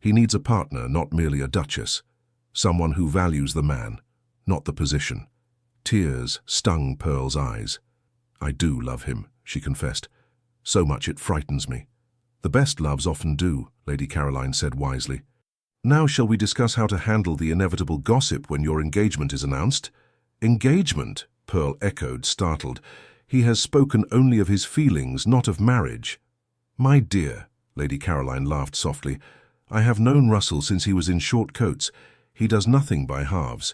He needs a partner, not merely a duchess. Someone who values the man, not the position." Tears stung Pearl's eyes. "I do love him," she confessed. "So much it frightens me." "The best loves often do," Lady Caroline said wisely. "Now shall we discuss how to handle the inevitable gossip when your engagement is announced?" "Engagement?" Pearl echoed, startled. He has spoken only of his feelings, not of marriage. My dear, Lady Caroline laughed softly, I have known Russell since he was in short coats. He does nothing by halves.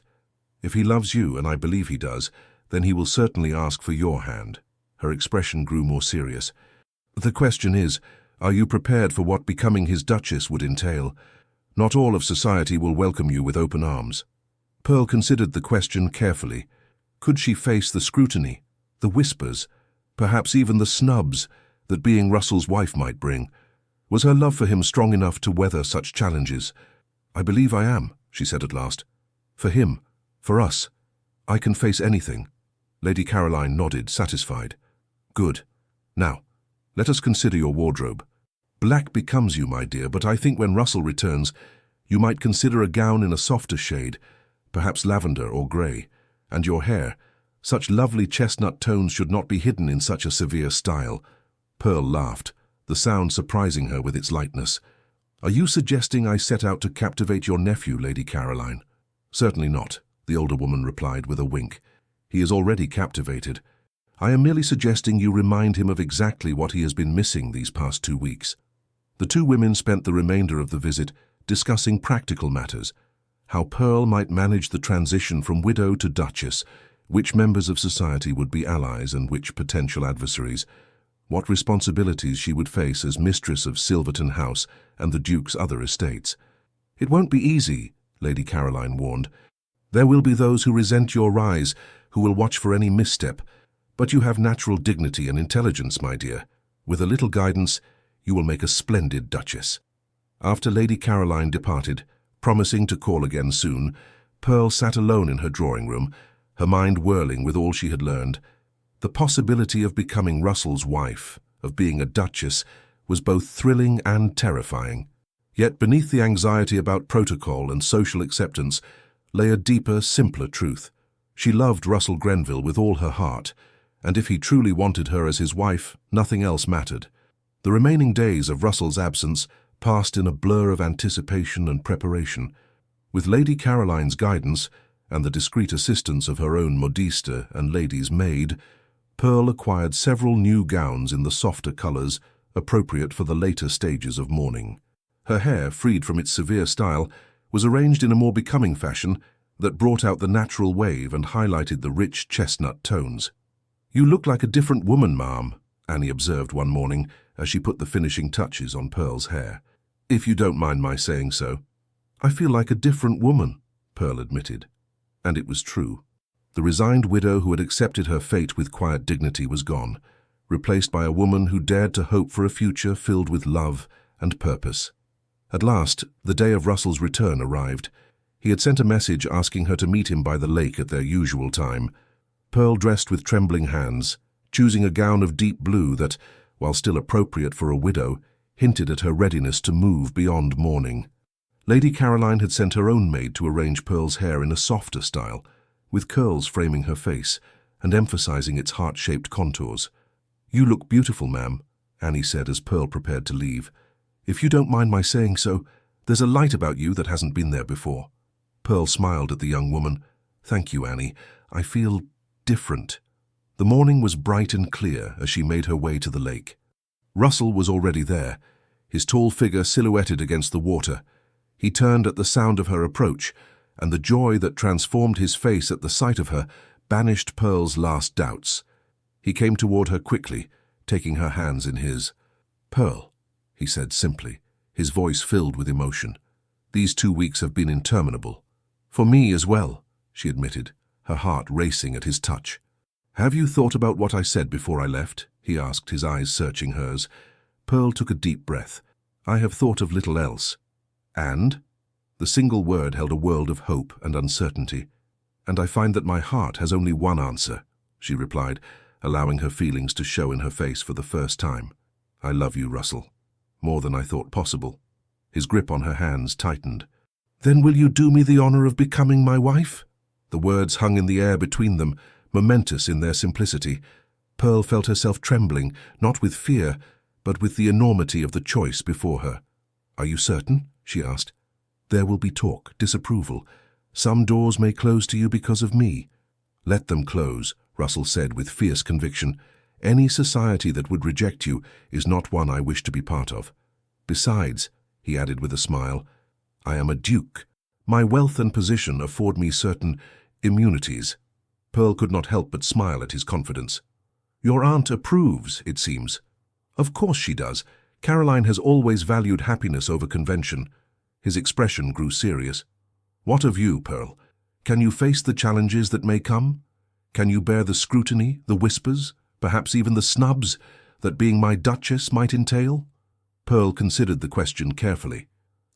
If he loves you, and I believe he does, then he will certainly ask for your hand. Her expression grew more serious. The question is, are you prepared for what becoming his Duchess would entail? Not all of society will welcome you with open arms. Pearl considered the question carefully. Could she face the scrutiny, the whispers, perhaps even the snubs that being Russell's wife might bring? Was her love for him strong enough to weather such challenges? I believe I am, she said at last. For him, for us, I can face anything. Lady Caroline nodded, satisfied. Good. Now, let us consider your wardrobe. Black becomes you, my dear, but I think when Russell returns, you might consider a gown in a softer shade, perhaps lavender or grey, and your hair. Such lovely chestnut tones should not be hidden in such a severe style. Pearl laughed, the sound surprising her with its lightness. Are you suggesting I set out to captivate your nephew, Lady Caroline? Certainly not, the older woman replied with a wink. He is already captivated. I am merely suggesting you remind him of exactly what he has been missing these past 2 weeks. The two women spent the remainder of the visit discussing practical matters, how Pearl might manage the transition from widow to Duchess, which members of society would be allies and which potential adversaries, what responsibilities she would face as mistress of Silverton House and the Duke's other estates. It won't be easy, Lady Caroline warned. There will be those who resent your rise, who will watch for any misstep, but you have natural dignity and intelligence, my dear. With a little guidance, you will make a splendid Duchess. After Lady Caroline departed, promising to call again soon, Pearl sat alone in her drawing-room, her mind whirling with all she had learned. The possibility of becoming Russell's wife, of being a Duchess, was both thrilling and terrifying. Yet beneath the anxiety about protocol and social acceptance lay a deeper, simpler truth. She loved Russell Grenville with all her heart, and if he truly wanted her as his wife, nothing else mattered. The remaining days of Russell's absence passed in a blur of anticipation and preparation. With Lady Caroline's guidance and the discreet assistance of her own modiste and lady's maid, Pearl acquired several new gowns in the softer colours appropriate for the later stages of mourning. Her hair, freed from its severe style, was arranged in a more becoming fashion that brought out the natural wave and highlighted the rich chestnut tones. "You look like a different woman, ma'am," Annie observed one morning as she put the finishing touches on Pearl's hair. "If you don't mind my saying so." "I feel like a different woman," Pearl admitted. And it was true. The resigned widow who had accepted her fate with quiet dignity was gone, replaced by a woman who dared to hope for a future filled with love and purpose. At last, the day of Russell's return arrived. He had sent a message asking her to meet him by the lake at their usual time. Pearl dressed with trembling hands, choosing a gown of deep blue that, while still appropriate for a widow, hinted at her readiness to move beyond mourning. Lady Caroline had sent her own maid to arrange Pearl's hair in a softer style, with curls framing her face and emphasizing its heart-shaped contours. "You look beautiful, ma'am," Annie said as Pearl prepared to leave. "If you don't mind my saying so, there's a light about you that hasn't been there before." Pearl smiled at the young woman. "Thank you, Annie. I feel different." The morning was bright and clear as she made her way to the lake. Russell was already there, his tall figure silhouetted against the water. He turned at the sound of her approach, and the joy that transformed his face at the sight of her banished Pearl's last doubts. He came toward her quickly, taking her hands in his. "Pearl," he said simply, his voice filled with emotion. "These 2 weeks have been interminable." "For me as well," she admitted, her heart racing at his touch. "Have you thought about what I said before I left?" he asked, his eyes searching hers. Pearl took a deep breath. "I have thought of little else." "And?" The single word held a world of hope and uncertainty. "And I find that my heart has only one answer," she replied, allowing her feelings to show in her face for the first time. "I love you, Russell, more than I thought possible." His grip on her hands tightened. "Then will you do me the honor of becoming my wife?" The words hung in the air between them, momentous in their simplicity. Pearl felt herself trembling, not with fear, but with the enormity of the choice before her. "Are you certain?" she asked. "There will be talk, disapproval. Some doors may close to you because of me." "Let them close," Russell said with fierce conviction. "Any society that would reject you is not one I wish to be part of. Besides," he added with a smile, "I am a duke. My wealth and position afford me certain immunities." Pearl could not help but smile at his confidence. "Your aunt approves, it seems." "Of course she does. Caroline has always valued happiness over convention." His expression grew serious. "What of you, Pearl? Can you face the challenges that may come? Can you bear the scrutiny, the whispers, perhaps even the snubs, that being my Duchess might entail?" Pearl considered the question carefully.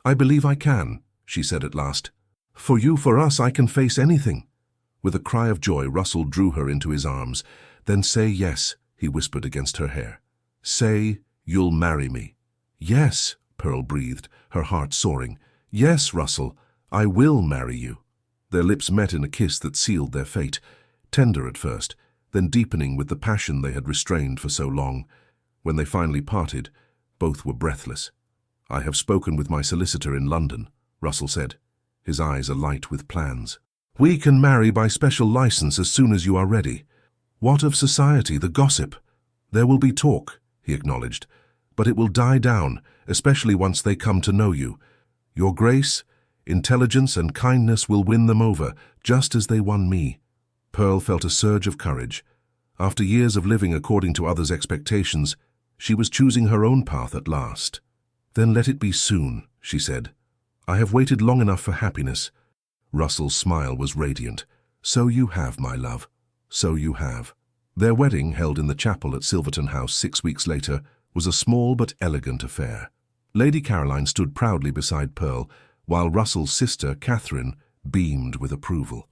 "I believe I can," she said at last. "For you, for us, I can face anything." With a cry of joy, Russell drew her into his arms. "Then say yes," he whispered against her hair. "Say you'll marry me." "Yes," Pearl breathed, her heart soaring. "Yes, Russell, I will marry you." Their lips met in a kiss that sealed their fate, tender at first, then deepening with the passion they had restrained for so long. When they finally parted, both were breathless. "I have spoken with my solicitor in London," Russell said, his eyes alight with plans. "We can marry by special license as soon as you are ready." "What of society, the gossip?" "There will be talk," he acknowledged, "but it will die down, especially once they come to know you. Your grace, intelligence, and kindness will win them over, just as they won me." Pearl felt a surge of courage. After years of living according to others' expectations, she was choosing her own path at last. "Then let it be soon," she said. "I have waited long enough for happiness." Russell's smile was radiant. "So you have, my love. So you have." Their wedding, held in the chapel at Silverton House 6 weeks later, was a small but elegant affair. Lady Caroline stood proudly beside Pearl, while Russell's sister, Catherine, beamed with approval.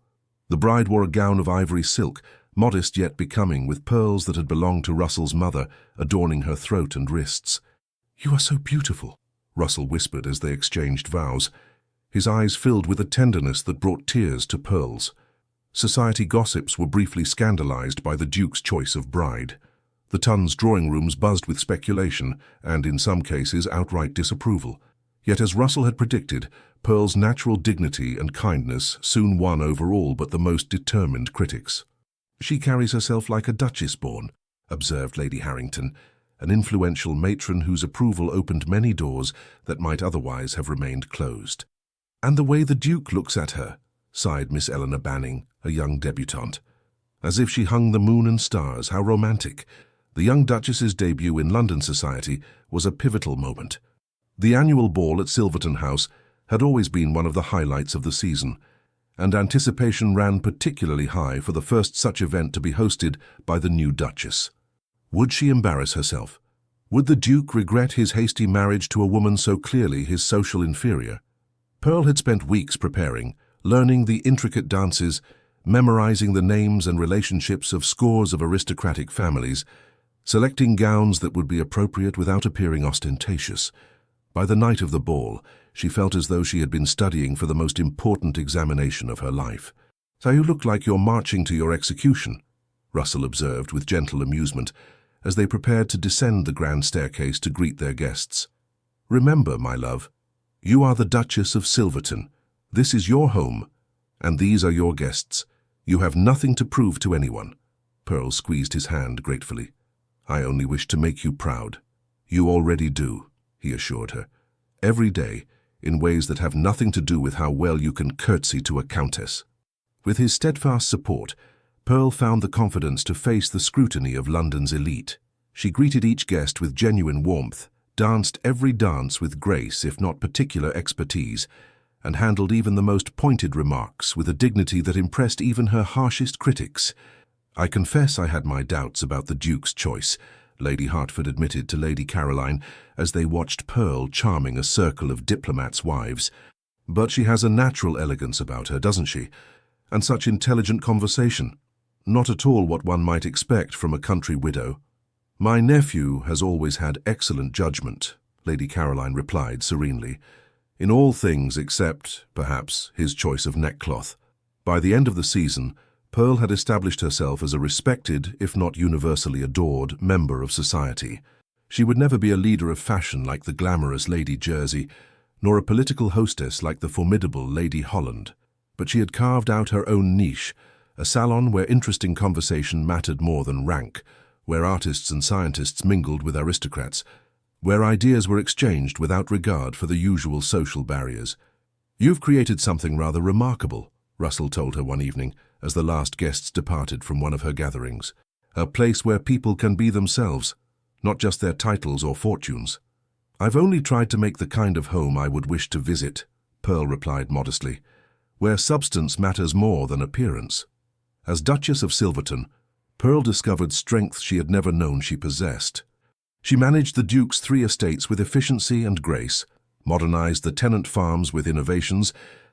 The bride wore a gown of ivory silk, modest yet becoming, with pearls that had belonged to Russell's mother, adorning her throat and wrists. "You are so beautiful," Russell whispered as they exchanged vows. His eyes filled with a tenderness that brought tears to Pearl's. Society gossips were briefly scandalized by the Duke's choice of bride. The Tun's drawing rooms buzzed with speculation and, in some cases, outright disapproval. Yet, as Russell had predicted, Pearl's natural dignity and kindness soon won over all but the most determined critics. "She carries herself like a Duchess born," observed Lady Harrington, an influential matron whose approval opened many doors that might otherwise have remained closed. "And the way the Duke looks at her," sighed Miss Eleanor Banning, a young debutante. "As if she hung the moon and stars. How romantic." The young Duchess's debut in London society was a pivotal moment. The annual ball at Silverton House had always been one of the highlights of the season, and anticipation ran particularly high for the first such event to be hosted by the new Duchess. Would she embarrass herself? Would the Duke regret his hasty marriage to a woman so clearly his social inferior? Pearl had spent weeks preparing, learning the intricate dances, memorizing the names and relationships of scores of aristocratic families, selecting gowns that would be appropriate without appearing ostentatious. By the night of the ball, she felt as though she had been studying for the most important examination of her life. "So you look like you're marching to your execution," Russell observed with gentle amusement as they prepared to descend the grand staircase to greet their guests. "Remember, my love, you are the Duchess of Silverton. This is your home, and these are your guests. You have nothing to prove to anyone." Pearl squeezed his hand gratefully. "I only wish to make you proud." "You already do," he assured her. "Every day, in ways that have nothing to do with how well you can curtsy to a countess." With his steadfast support, Pearl found the confidence to face the scrutiny of London's elite. She greeted each guest with genuine warmth, danced every dance with grace if not particular expertise, and handled even the most pointed remarks with a dignity that impressed even her harshest critics. "I confess I had my doubts about the Duke's choice," Lady Hertford admitted to Lady Caroline as they watched Pearl charming a circle of diplomats' wives. "But she has a natural elegance about her, doesn't she? And such intelligent conversation. Not at all what one might expect from a country widow." "My nephew has always had excellent judgment," Lady Caroline replied serenely, "in all things except, perhaps, his choice of neckcloth." By the end of the season, Pearl had established herself as a respected, if not universally adored, member of society. She would never be a leader of fashion like the glamorous Lady Jersey, nor a political hostess like the formidable Lady Holland. But she had carved out her own niche, a salon where interesting conversation mattered more than rank, where artists and scientists mingled with aristocrats, where ideas were exchanged without regard for the usual social barriers. "You've created something rather remarkable," Russell told her one evening as the last guests departed from one of her gatherings. "A place where people can be themselves, not just their titles or fortunes." "I've only tried to make the kind of home I would wish to visit," Pearl replied modestly, "where substance matters more than appearance." As Duchess of Silverton, Pearl discovered strength she had never known she possessed. She managed the Duke's 3 estates with efficiency and grace, modernized the tenant farms with innovations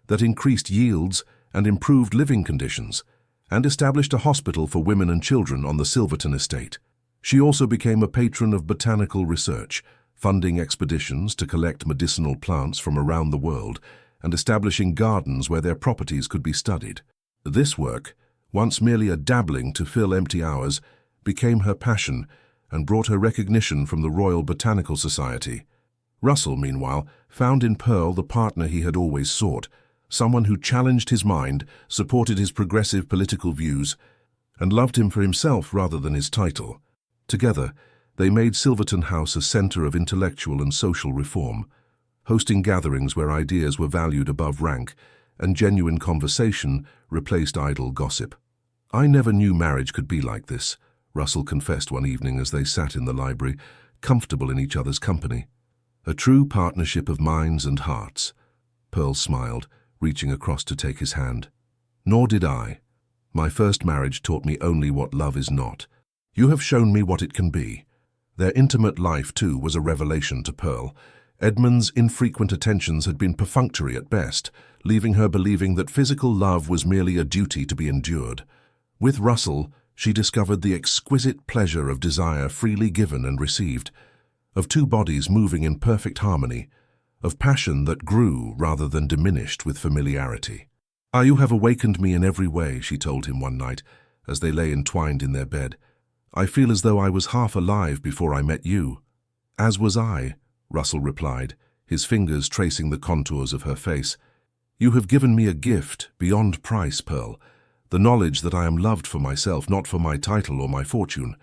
that increased yields and improved living conditions, and established a hospital for women and children on the Silverton estate. She also became a patron of botanical research, funding expeditions to collect medicinal plants from around the world and establishing gardens where their properties could be studied. This work, once merely a dabbling to fill empty hours, became her passion and brought her recognition from the Royal Botanical Society. Russell, meanwhile, found in Pearl the partner he had always sought, someone who challenged his mind, supported his progressive political views, and loved him for himself rather than his title. Together, they made Silverton House a centre of intellectual and social reform, hosting gatherings where ideas were valued above rank and genuine conversation replaced idle gossip. "I never knew marriage could be like this," Russell confessed one evening as they sat in the library, comfortable in each other's company. "A true partnership of minds and hearts." Pearl smiled, reaching across to take his hand. "Nor did I. My first marriage taught me only what love is not. You have shown me what it can be." Their intimate life, too, was a revelation to Pearl. Edmund's infrequent attentions had been perfunctory at best, leaving her believing that physical love was merely a duty to be endured. With Russell, she discovered the exquisite pleasure of desire freely given and received, of 2 bodies moving in perfect harmony, of passion that grew rather than diminished with familiarity. "You have awakened me in every way," she told him one night, as they lay entwined in their bed. "I feel as though I was half alive before I met you." "As was I," Russell replied, his fingers tracing the contours of her face. "You have given me a gift beyond price, Pearl, the knowledge that I am loved for myself, not for my title or my fortune."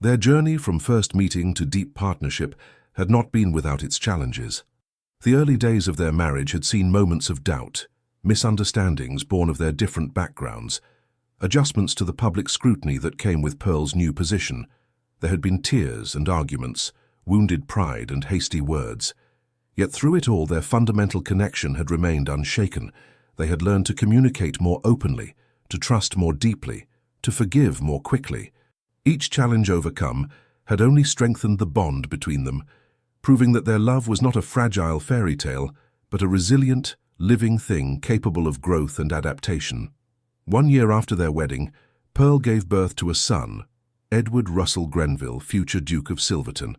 Their journey from first meeting to deep partnership had not been without its challenges. The early days of their marriage had seen moments of doubt, misunderstandings born of their different backgrounds, adjustments to the public scrutiny that came with Pearl's new position. There had been tears and arguments, wounded pride and hasty words. Yet through it all their fundamental connection had remained unshaken. They had learned to communicate more openly, to trust more deeply, to forgive more quickly. Each challenge overcome had only strengthened the bond between them, proving that their love was not a fragile fairy tale, but a resilient, living thing capable of growth and adaptation. 1 year after their wedding, Pearl gave birth to a son, Edward Russell Grenville, future Duke of Silverton.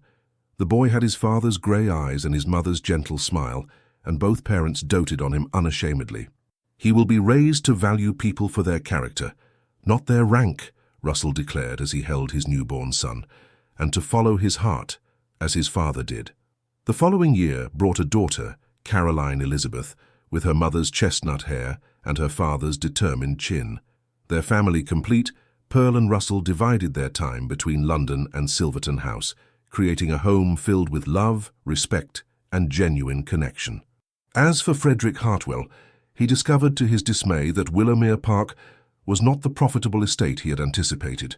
The boy had his father's grey eyes and his mother's gentle smile, and both parents doted on him unashamedly. "He will be raised to value people for their character, not their rank," Russell declared as he held his newborn son, "and to follow his heart, as his father did." The following year brought a daughter, Caroline Elizabeth, with her mother's chestnut hair and her father's determined chin. Their family complete, Pearl and Russell divided their time between London and Silverton House, creating a home filled with love, respect, and genuine connection. As for Frederick Hartwell, he discovered to his dismay that Willowmere Park was not the profitable estate he had anticipated,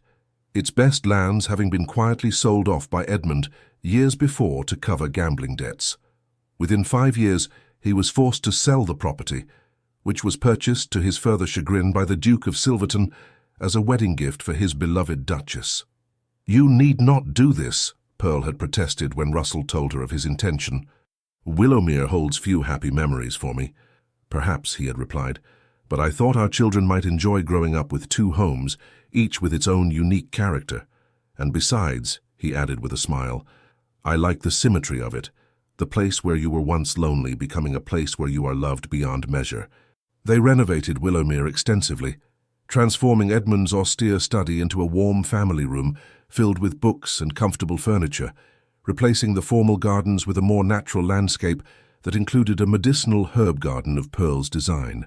its best lands having been quietly sold off by Edmund years before to cover gambling debts. Within 5 years, he was forced to sell the property, which was purchased to his further chagrin by the Duke of Silverton as a wedding gift for his beloved Duchess. "You need not do this," Pearl had protested when Russell told her of his intention. "Willowmere holds few happy memories for me." "Perhaps," he had replied, "but I thought our children might enjoy growing up with 2 homes, each with its own unique character. And besides," he added with a smile, "I like the symmetry of it, the place where you were once lonely becoming a place where you are loved beyond measure." They renovated Willowmere extensively, transforming Edmund's austere study into a warm family room filled with books and comfortable furniture, replacing the formal gardens with a more natural landscape that included a medicinal herb garden of Pearl's design.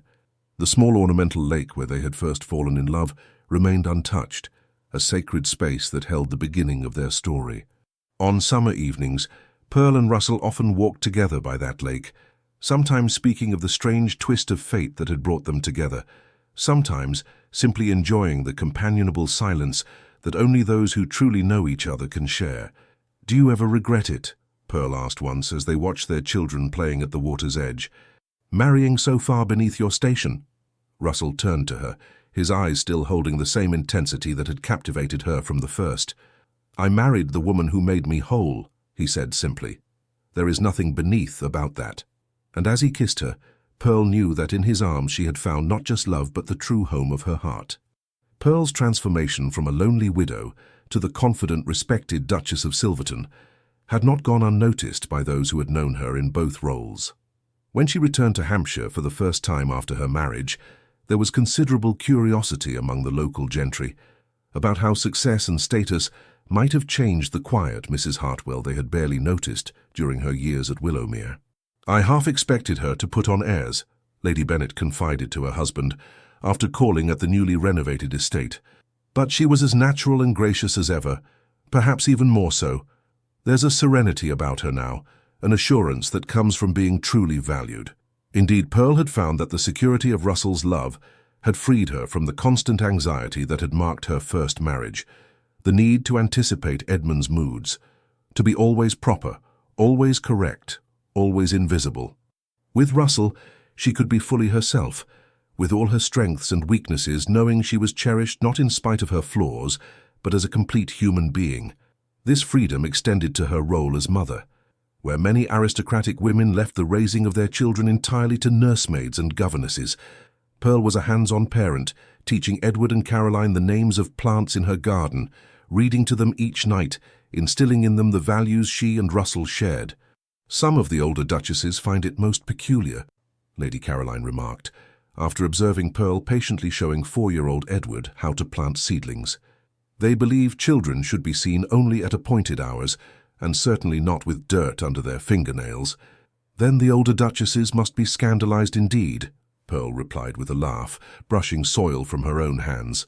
The small ornamental lake where they had first fallen in love remained untouched, a sacred space that held the beginning of their story. On summer evenings, Pearl and Russell often walked together by that lake, sometimes speaking of the strange twist of fate that had brought them together, sometimes simply enjoying the companionable silence that only those who truly know each other can share. "Do you ever regret it?" Pearl asked once as they watched their children playing at the water's edge. "Marrying so far beneath your station?" Russell turned to her, his eyes still holding the same intensity that had captivated her from the first. "I married the woman who made me whole," he said simply. "There is nothing beneath about that." And as he kissed her, Pearl knew that in his arms she had found not just love but the true home of her heart. Pearl's transformation from a lonely widow to the confident, respected Duchess of Silverton had not gone unnoticed by those who had known her in both roles. When she returned to Hampshire for the first time after her marriage, there was considerable curiosity among the local gentry about how success and status might have changed the quiet Mrs. Hartwell they had barely noticed during her years at Willowmere. "I half expected her to put on airs," Lady Bennet confided to her husband after calling at the newly renovated estate. "But she was as natural and gracious as ever, perhaps even more so. There's a serenity about her now, an assurance that comes from being truly valued." Indeed, Pearl had found that the security of Russell's love had freed her from the constant anxiety that had marked her first marriage, the need to anticipate Edmund's moods, to be always proper, always correct, always invisible. With Russell, she could be fully herself, with all her strengths and weaknesses, knowing she was cherished not in spite of her flaws, but as a complete human being. This freedom extended to her role as mother, where many aristocratic women left the raising of their children entirely to nursemaids and governesses. Pearl was a hands-on parent, teaching Edward and Caroline the names of plants in her garden, reading to them each night, instilling in them the values she and Russell shared. "Some of the older duchesses find it most peculiar," Lady Caroline remarked, after observing Pearl patiently showing 4-year-old Edward how to plant seedlings. "They believe children should be seen only at appointed hours, and certainly not with dirt under their fingernails." "Then the older duchesses must be scandalized indeed," Pearl replied with a laugh, brushing soil from her own hands.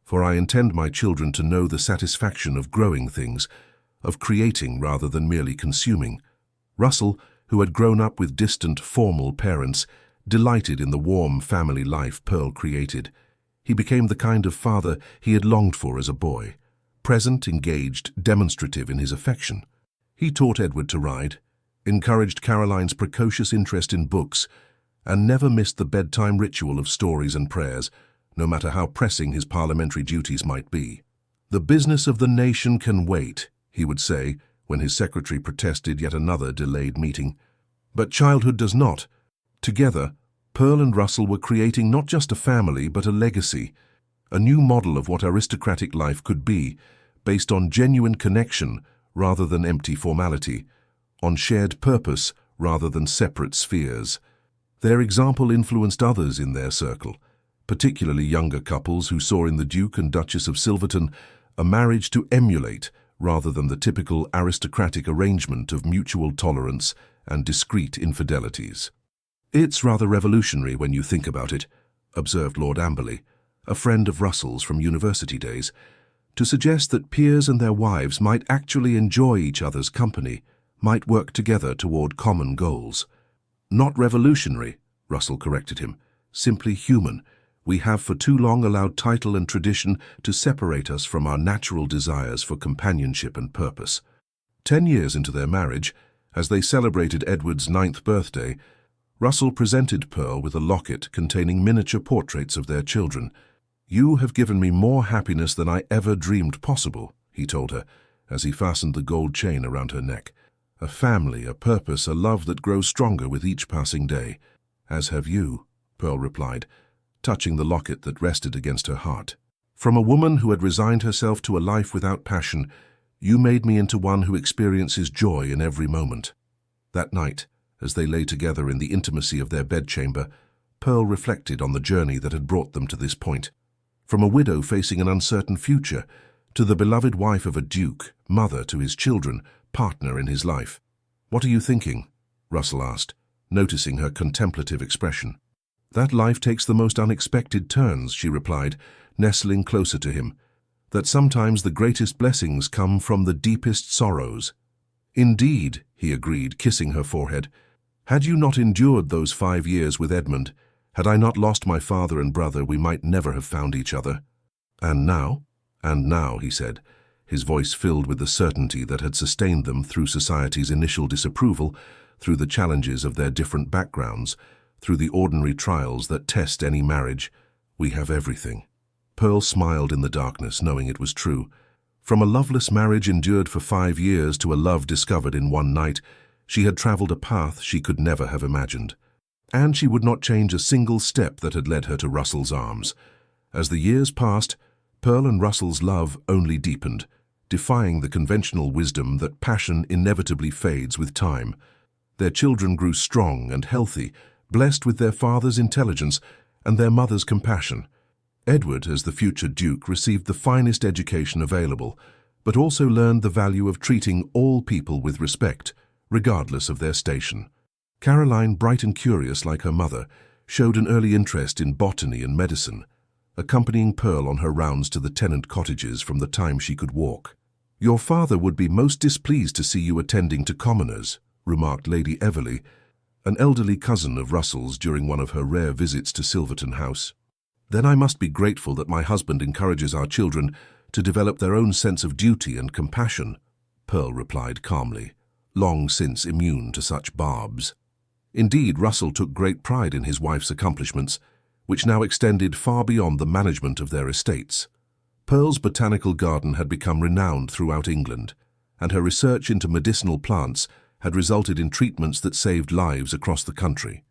"For I intend my children to know the satisfaction of growing things, of creating rather than merely consuming." Russell, who had grown up with distant, formal parents, delighted in the warm family life Pearl created. He became the kind of father he had longed for as a boy, present, engaged, demonstrative in his affection. He taught Edward to ride, encouraged Caroline's precocious interest in books, and never missed the bedtime ritual of stories and prayers, no matter how pressing his parliamentary duties might be. "The business of the nation can wait," he would say, when his secretary protested yet another delayed meeting. But childhood does not. Together, Pearl and Russell were creating not just a family but a legacy, a new model of what aristocratic life could be, based on genuine connection rather than empty formality, on shared purpose rather than separate spheres. Their example influenced others in their circle, particularly younger couples who saw in the Duke and Duchess of Silverton a marriage to emulate rather than the typical aristocratic arrangement of mutual tolerance and discreet infidelities. "It's rather revolutionary when you think about it," observed Lord Amberley, a friend of Russell's from university days, "to suggest that peers and their wives might actually enjoy each other's company, might work together toward common goals." "Not revolutionary," Russell corrected him, "simply human. We have for too long allowed title and tradition to separate us from our natural desires for companionship and purpose." 10 years into their marriage, as they celebrated Edward's 9th birthday, Russell presented Pearl with a locket containing miniature portraits of their children. "You have given me more happiness than I ever dreamed possible," he told her, as he fastened the gold chain around her neck. "A family, a purpose, a love that grows stronger with each passing day." "As have you," Pearl replied, touching the locket that rested against her heart. "From a woman who had resigned herself to a life without passion, you made me into one who experiences joy in every moment." That night, as they lay together in the intimacy of their bedchamber, Pearl reflected on the journey that had brought them to this point. From a widow facing an uncertain future, to the beloved wife of a duke, mother to his children, partner in his life. "What are you thinking?" Russell asked, noticing her contemplative expression. That life takes the most unexpected turns, she replied, nestling closer to him. That sometimes the greatest blessings come from the deepest sorrows. Indeed, he agreed, kissing her forehead. Had you not endured those 5 years with Edmund, had I not lost my father and brother, we might never have found each other. And now? And now, he said, his voice filled with the certainty that had sustained them through society's initial disapproval, through the challenges of their different backgrounds, through the ordinary trials that test any marriage. We have everything. Pearl smiled in the darkness, knowing it was true. From a loveless marriage endured for 5 years to a love discovered in one night, she had travelled a path she could never have imagined. And she would not change a single step that had led her to Russell's arms. As the years passed, Pearl and Russell's love only deepened, defying the conventional wisdom that passion inevitably fades with time. Their children grew strong and healthy, blessed with their father's intelligence and their mother's compassion. Edward, as the future Duke, received the finest education available, but also learned the value of treating all people with respect, regardless of their station. Caroline, bright and curious like her mother, showed an early interest in botany and medicine, accompanying Pearl on her rounds to the tenant cottages from the time she could walk. "Your father would be most displeased to see you attending to commoners," remarked Lady Everley, an elderly cousin of Russell's, during one of her rare visits to Silverton House. "Then I must be grateful that my husband encourages our children to develop their own sense of duty and compassion," Pearl replied calmly, long since immune to such barbs. Indeed, Russell took great pride in his wife's accomplishments, which now extended far beyond the management of their estates. Pearl's botanical garden had become renowned throughout England, and her research into medicinal plants had resulted in treatments that saved lives across the country.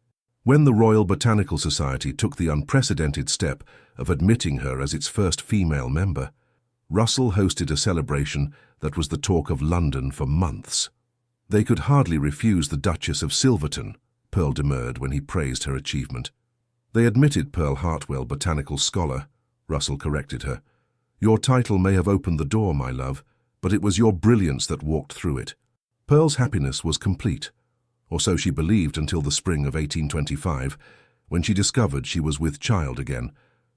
When the Royal Botanical Society took the unprecedented step of admitting her as its first female member, Russell hosted a celebration that was the talk of London for months. "They could hardly refuse the Duchess of Silverton," Pearl demurred when he praised her achievement. "They admitted Pearl Hartwell Botanical Scholar," Russell corrected her. "Your title may have opened the door, my love, but it was your brilliance that walked through it." Pearl's happiness was complete, or so she believed until the spring of 1825, when she discovered she was with child again,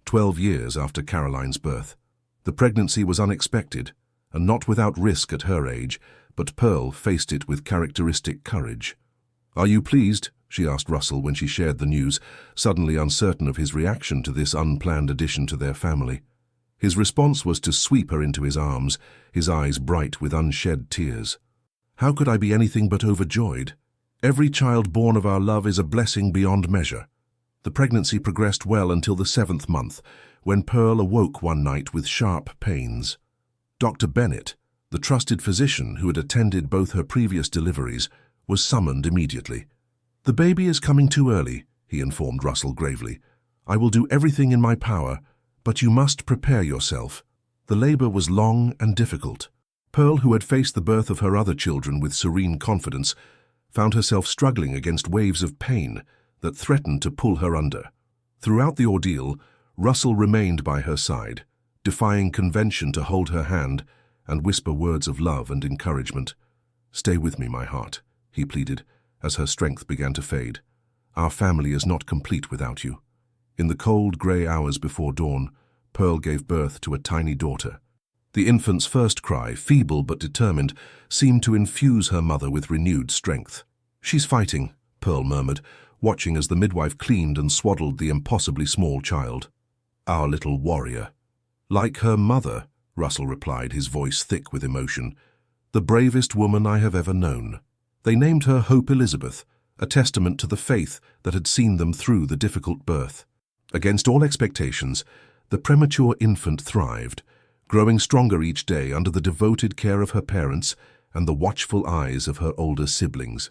12 years after Caroline's birth. The pregnancy was unexpected, and not without risk at her age, but Pearl faced it with characteristic courage. "Are you pleased?" she asked Russell when she shared the news, suddenly uncertain of his reaction to this unplanned addition to their family. His response was to sweep her into his arms, his eyes bright with unshed tears. "How could I be anything but overjoyed? Every child born of our love is a blessing beyond measure." The pregnancy progressed well until the 7th month, when Pearl awoke one night with sharp pains. Dr. Bennett, the trusted physician who had attended both her previous deliveries, was summoned immediately. "The baby is coming too early," he informed Russell gravely. "I will do everything in my power, but you must prepare yourself." The labor was long and difficult. Pearl, who had faced the birth of her other children with serene confidence, found herself struggling against waves of pain that threatened to pull her under. Throughout the ordeal, Russell remained by her side, defying convention to hold her hand and whisper words of love and encouragement. "Stay with me, my heart," he pleaded, as her strength began to fade. "Our family is not complete without you." In the cold, grey hours before dawn, Pearl gave birth to a tiny daughter. The infant's first cry, feeble but determined, seemed to infuse her mother with renewed strength. "She's fighting," Pearl murmured, watching as the midwife cleaned and swaddled the impossibly small child. "Our little warrior." "Like her mother," Russell replied, his voice thick with emotion. "The bravest woman I have ever known." They named her Hope Elizabeth, a testament to the faith that had seen them through the difficult birth. Against all expectations, the premature infant thrived, growing stronger each day under the devoted care of her parents and the watchful eyes of her older siblings.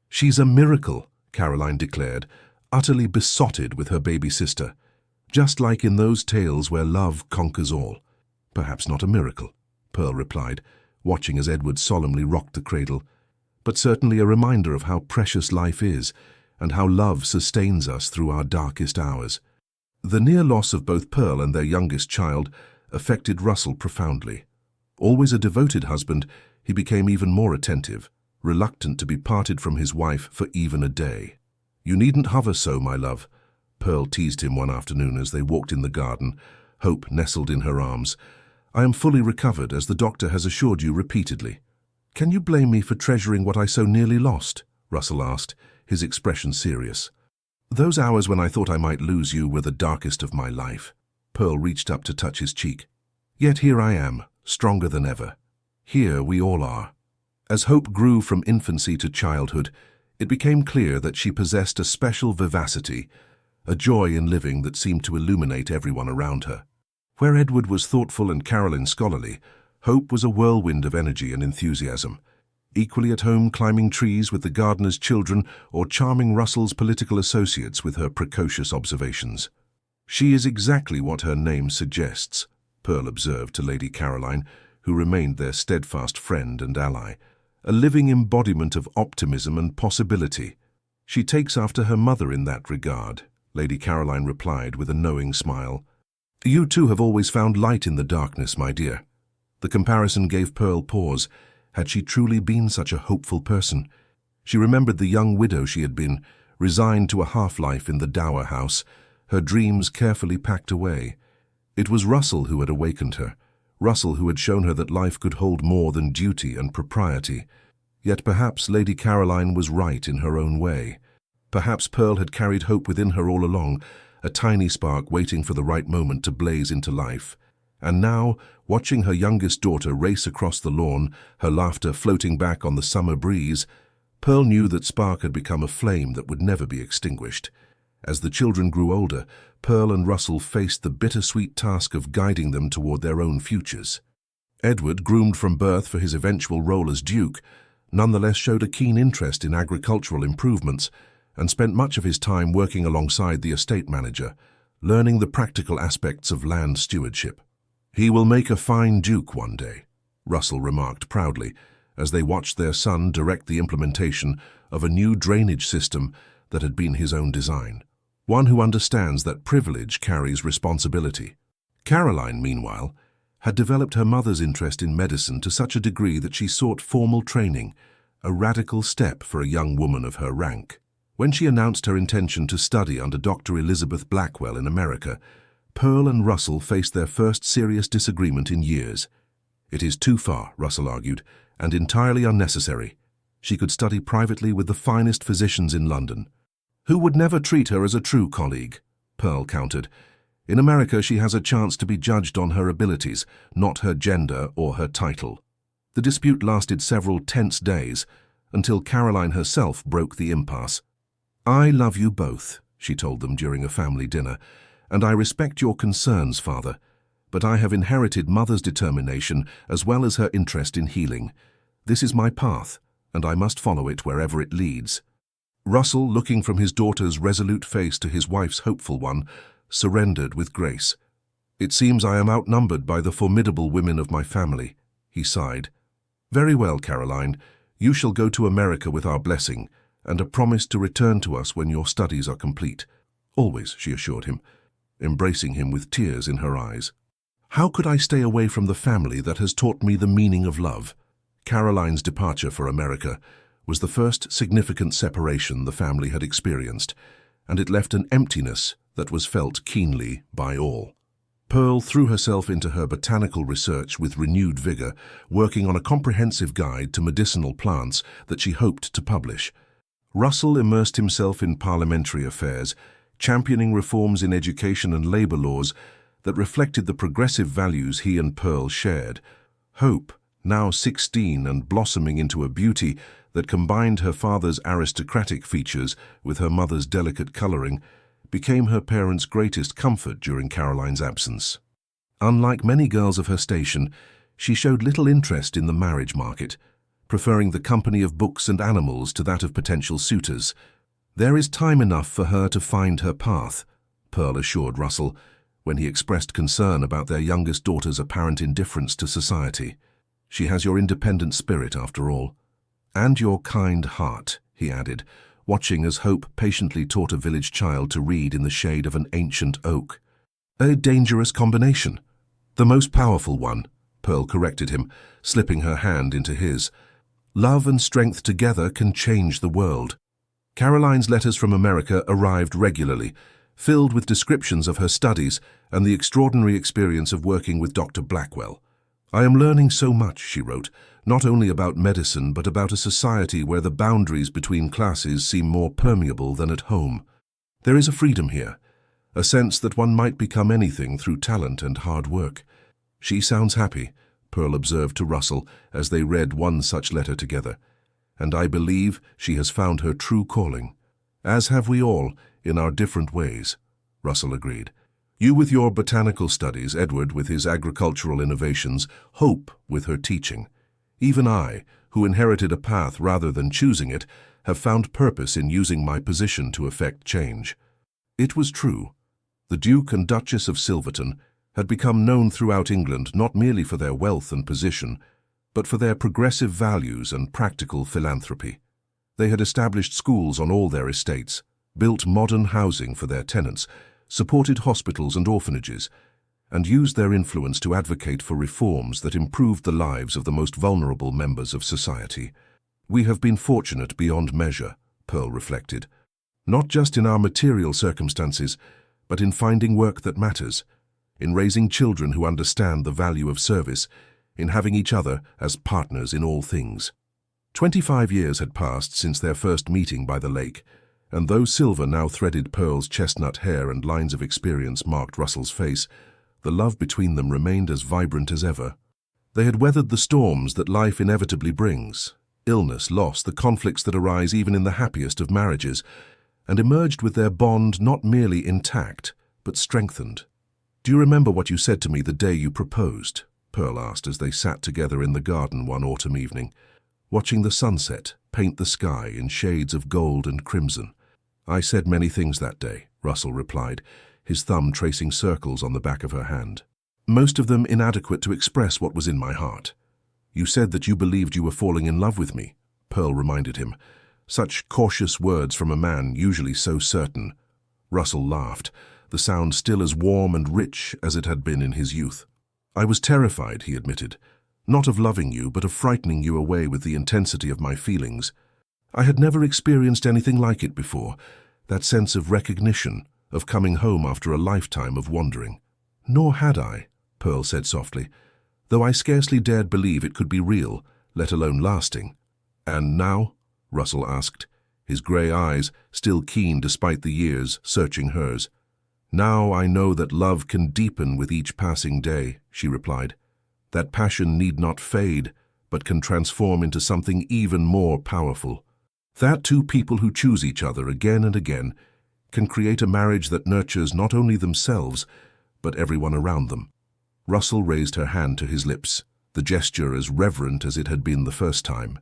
"She's a miracle," Caroline declared, utterly besotted with her baby sister, "just like in those tales where love conquers all." "Perhaps not a miracle," Pearl replied, watching as Edward solemnly rocked the cradle, "but certainly a reminder of how precious life is and how love sustains us through our darkest hours." The near loss of both Pearl and their youngest child affected Russell profoundly. Always a devoted husband, he became even more attentive, reluctant to be parted from his wife for even a day. "You needn't hover so, my love. Pearl teased him one afternoon as they walked in the garden, Hope nestled in her arms. "I am fully recovered, as the doctor has assured you repeatedly." "Can you blame me for treasuring what I so nearly lost?" Russell asked, his expression serious. "Those hours when I thought I might lose you were the darkest of my life." Pearl reached up to touch his cheek. "Yet here I am, stronger than ever. Here we all are." As Hope grew from infancy to childhood, it became clear that she possessed a special vivacity, a joy in living that seemed to illuminate everyone around her. Where Edward was thoughtful and Caroline scholarly, Hope was a whirlwind of energy and enthusiasm, equally at home climbing trees with the gardener's children or charming Russell's political associates with her precocious observations. "She is exactly what her name suggests," Pearl observed to Lady Caroline, who remained their steadfast friend and ally. "A living embodiment of optimism and possibility." "She takes after her mother in that regard," Lady Caroline replied with a knowing smile. "You too have always found light in the darkness, my dear." The comparison gave Pearl pause. Had she truly been such a hopeful person? She remembered the young widow she had been, resigned to a half-life in the dower house, her dreams carefully packed away. It was Russell who had awakened her, Russell who had shown her that life could hold more than duty and propriety. Yet perhaps Lady Caroline was right in her own way. Perhaps Pearl had carried hope within her all along, a tiny spark waiting for the right moment to blaze into life. And now, watching her youngest daughter race across the lawn, her laughter floating back on the summer breeze, Pearl knew that spark had become a flame that would never be extinguished. As the children grew older, Pearl and Russell faced the bittersweet task of guiding them toward their own futures. Edward, groomed from birth for his eventual role as Duke, nonetheless showed a keen interest in agricultural improvements and spent much of his time working alongside the estate manager, learning the practical aspects of land stewardship. "He will make a fine Duke one day," Russell remarked proudly, as they watched their son direct the implementation of a new drainage system that had been his own design, one who understands that privilege carries responsibility. Caroline, meanwhile, had developed her mother's interest in medicine to such a degree that she sought formal training, a radical step for a young woman of her rank. When she announced her intention to study under Dr. Elizabeth Blackwell in America, Pearl and Russell faced their first serious disagreement in years. "It is too far," Russell argued, "and entirely unnecessary. She could study privately with the finest physicians in London." "Who would never treat her as a true colleague," Pearl countered. "In America she has a chance to be judged on her abilities, not her gender or her title." The dispute lasted several tense days, until Caroline herself broke the impasse. "I love you both," she told them during a family dinner, "and I respect your concerns, Father, but I have inherited Mother's determination as well as her interest in healing. This is my path, and I must follow it wherever it leads." Russell, looking from his daughter's resolute face to his wife's hopeful one, surrendered with grace. "It seems I am outnumbered by the formidable women of my family," he sighed. "Very well, Caroline, you shall go to America with our blessing, and a promise to return to us when your studies are complete." "Always," she assured him, embracing him with tears in her eyes. "How could I stay away from the family that has taught me the meaning of love?" Caroline's departure for America was the first significant separation the family had experienced, and it left an emptiness that was felt keenly by all. Pearl threw herself into her botanical research with renewed vigor, working on a comprehensive guide to medicinal plants that she hoped to publish. Russell immersed himself in parliamentary affairs, championing reforms in education and labor laws that reflected the progressive values he and Pearl shared. Hope, now 16 and blossoming into a beauty that combined her father's aristocratic features with her mother's delicate coloring, became her parents' greatest comfort during Caroline's absence. Unlike many girls of her station, she showed little interest in the marriage market, preferring the company of books and animals to that of potential suitors. "There is time enough for her to find her path," Pearl assured Russell, when he expressed concern about their youngest daughter's apparent indifference to society. "She has your independent spirit, after all. And your kind heart," he added, watching as Hope patiently taught a village child to read in the shade of an ancient oak. "A dangerous combination." "The most powerful one," Pearl corrected him, slipping her hand into his. "Love and strength together can change the world." Caroline's letters from America arrived regularly, filled with descriptions of her studies and the extraordinary experience of working with Dr. Blackwell. "I am learning so much," she wrote, "not only about medicine but about a society where the boundaries between classes seem more permeable than at home. There is a freedom here, a sense that one might become anything through talent and hard work." "She sounds happy," Pearl observed to Russell as they read one such letter together, "and I believe she has found her true calling." "As have we all, in our different ways," Russell agreed. "You with your botanical studies, Edward with his agricultural innovations, Hope with her teaching. Even I, who inherited a path rather than choosing it, have found purpose in using my position to effect change." It was true. The Duke and Duchess of Silverton had become known throughout England not merely for their wealth and position, but for their progressive values and practical philanthropy. They had established schools on all their estates, built modern housing for their tenants, supported hospitals and orphanages, and used their influence to advocate for reforms that improved the lives of the most vulnerable members of society. "We have been fortunate beyond measure," Pearl reflected, "not just in our material circumstances, but in finding work that matters, in raising children who understand the value of service, in having each other as partners in all things." 25 years had passed since their first meeting by the lake, and though silver now threaded Pearl's chestnut hair and lines of experience marked Russell's face, the love between them remained as vibrant as ever. They had weathered the storms that life inevitably brings, illness, loss, the conflicts that arise even in the happiest of marriages, and emerged with their bond not merely intact, but strengthened. "Do you remember what you said to me the day you proposed?" Pearl asked as they sat together in the garden one autumn evening, watching the sunset paint the sky in shades of gold and crimson. "I said many things that day," Russell replied, his thumb tracing circles on the back of her hand. "Most of them inadequate to express what was in my heart." "You said that you believed you were falling in love with me," Pearl reminded him. Such cautious words from a man usually so certain. Russell laughed, the sound still as warm and rich as it had been in his youth. "I was terrified," he admitted, "not of loving you, but of frightening you away with the intensity of my feelings. I had never experienced anything like it before, that sense of recognition, of coming home after a lifetime of wandering." "Nor had I," Pearl said softly, "though I scarcely dared believe it could be real, let alone lasting." "And now?" Russell asked, his grey eyes, still keen despite the years, searching hers. "Now I know that love can deepen with each passing day," she replied. "That passion need not fade, but can transform into something even more powerful. That two people who choose each other again and again can create a marriage that nurtures not only themselves, but everyone around them." Russell raised her hand to his lips, the gesture as reverent as it had been the first time.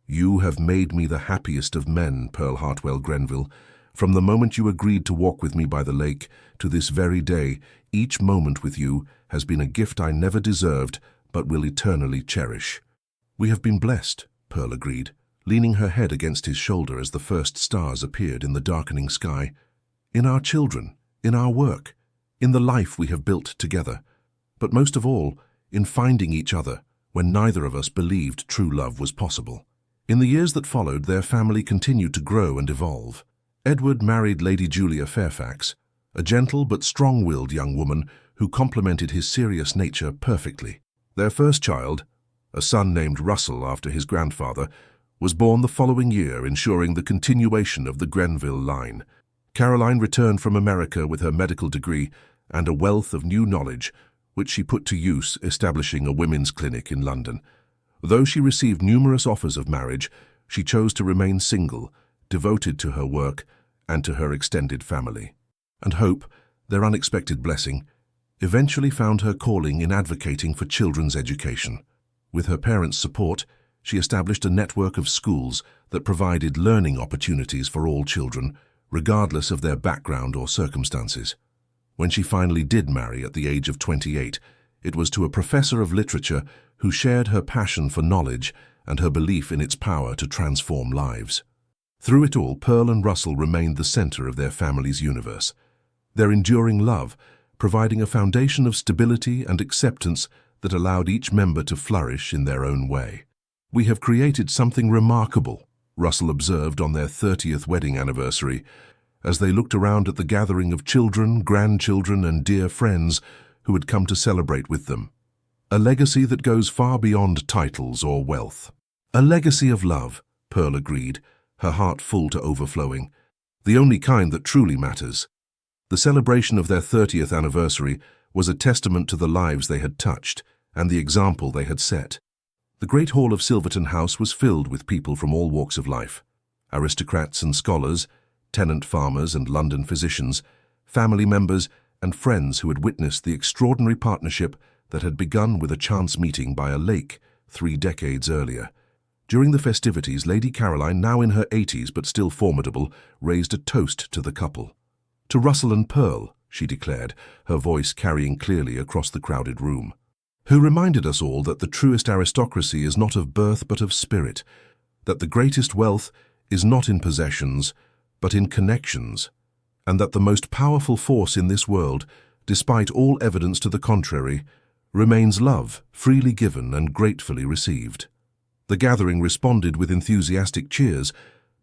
"You have made me the happiest of men, Pearl Hartwell Grenville. From the moment you agreed to walk with me by the lake to this very day, each moment with you has been a gift I never deserved, but will eternally cherish." "We have been blessed," Pearl agreed, leaning her head against his shoulder as the first stars appeared in the darkening sky. "In our children, in our work, in the life we have built together, but most of all, in finding each other when neither of us believed true love was possible." In the years that followed, their family continued to grow and evolve. Edward married Lady Julia Fairfax, a gentle but strong-willed young woman who complemented his serious nature perfectly. Their first child, a son named Russell after his grandfather, was born the following year, ensuring the continuation of the Grenville line. Caroline returned from America with her medical degree and a wealth of new knowledge, which she put to use establishing a women's clinic in London. Though she received numerous offers of marriage, she chose to remain single, devoted to her work and to her extended family. And Hope, their unexpected blessing, eventually found her calling in advocating for children's education. With her parents' support, she established a network of schools that provided learning opportunities for all children, regardless of their background or circumstances. When she finally did marry at the age of 28, it was to a professor of literature who shared her passion for knowledge and her belief in its power to transform lives. Through it all, Pearl and Russell remained the center of their family's universe, their enduring love providing a foundation of stability and acceptance that allowed each member to flourish in their own way. "We have created something remarkable," Russell observed on their 30th wedding anniversary, as they looked around at the gathering of children, grandchildren, and dear friends who had come to celebrate with them. A legacy that goes far beyond titles or wealth. A legacy of love, Pearl agreed, her heart full to overflowing. The only kind that truly matters. The celebration of their 30th anniversary was a testament to the lives they had touched and the example they had set. The great hall of Silverton House was filled with people from all walks of life. Aristocrats and scholars, tenant farmers and London physicians, family members and friends who had witnessed the extraordinary partnership that had begun with a chance meeting by a lake 3 decades earlier. During the festivities, Lady Caroline, now in her 80s but still formidable, raised a toast to the couple. "To Russell and Pearl," she declared, her voice carrying clearly across the crowded room, "who reminded us all that the truest aristocracy is not of birth but of spirit, that the greatest wealth is not in possessions but in connections, and that the most powerful force in this world, despite all evidence to the contrary, remains love, freely given and gratefully received." The gathering responded with enthusiastic cheers,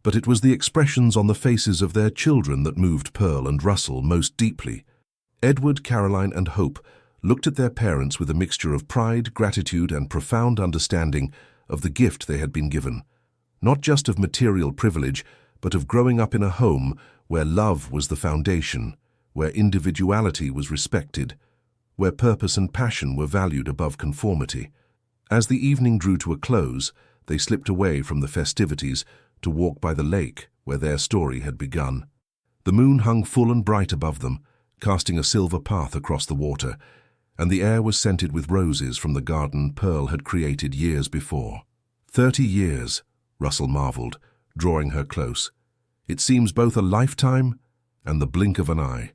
but it was the expressions on the faces of their children that moved Pearl and Russell most deeply. Edward, Caroline, and Hope looked at their parents with a mixture of pride, gratitude, and profound understanding of the gift they had been given, not just of material privilege, but of growing up in a home where love was the foundation, where individuality was respected, where purpose and passion were valued above conformity. As the evening drew to a close, they slipped away from the festivities to walk by the lake where their story had begun. The moon hung full and bright above them, casting a silver path across the water, and the air was scented with roses from the garden Pearl had created years before. 30 years, Russell marveled, drawing her close. "It seems both a lifetime and the blink of an eye."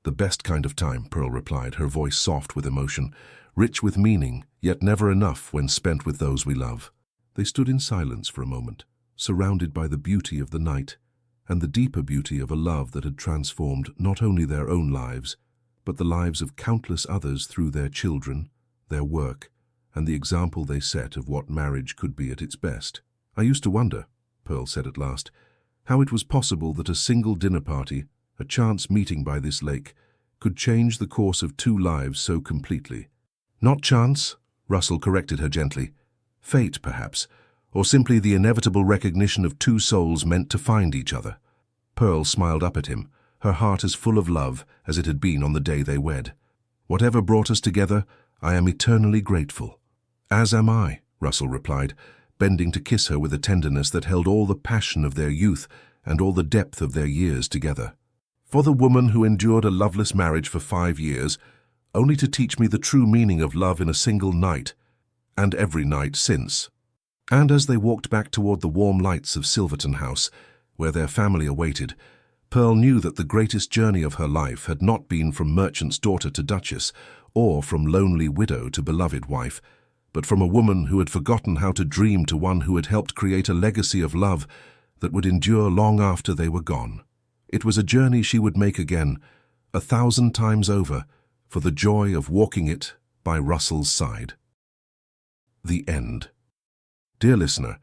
"The best kind of time," Pearl replied, her voice soft with emotion, rich with meaning, yet never enough when spent with those we love. They stood in silence for a moment, surrounded by the beauty of the night and the deeper beauty of a love that had transformed not only their own lives, but the lives of countless others through their children, their work, and the example they set of what marriage could be at its best. "I used to wonder," Pearl said at last, "how it was possible that a single dinner party, a chance meeting by this lake, could change the course of 2 lives so completely." "Not chance," Russell corrected her gently. "Fate, perhaps, or simply the inevitable recognition of 2 souls meant to find each other." Pearl smiled up at him, her heart as full of love as it had been on the day they wed. "Whatever brought us together, I am eternally grateful." "As am I," Russell replied, bending to kiss her with a tenderness that held all the passion of their youth and all the depth of their years together. "For the woman who endured a loveless marriage for 5 years, only to teach me the true meaning of love in a single night, and every night since." And as they walked back toward the warm lights of Silverton House, where their family awaited, Pearl knew that the greatest journey of her life had not been from merchant's daughter to Duchess, or from lonely widow to beloved wife, but from a woman who had forgotten how to dream to one who had helped create a legacy of love that would endure long after they were gone. It was a journey she would make again, 1,000 times over, for the joy of walking it by Russell's side. The end. Dear listener,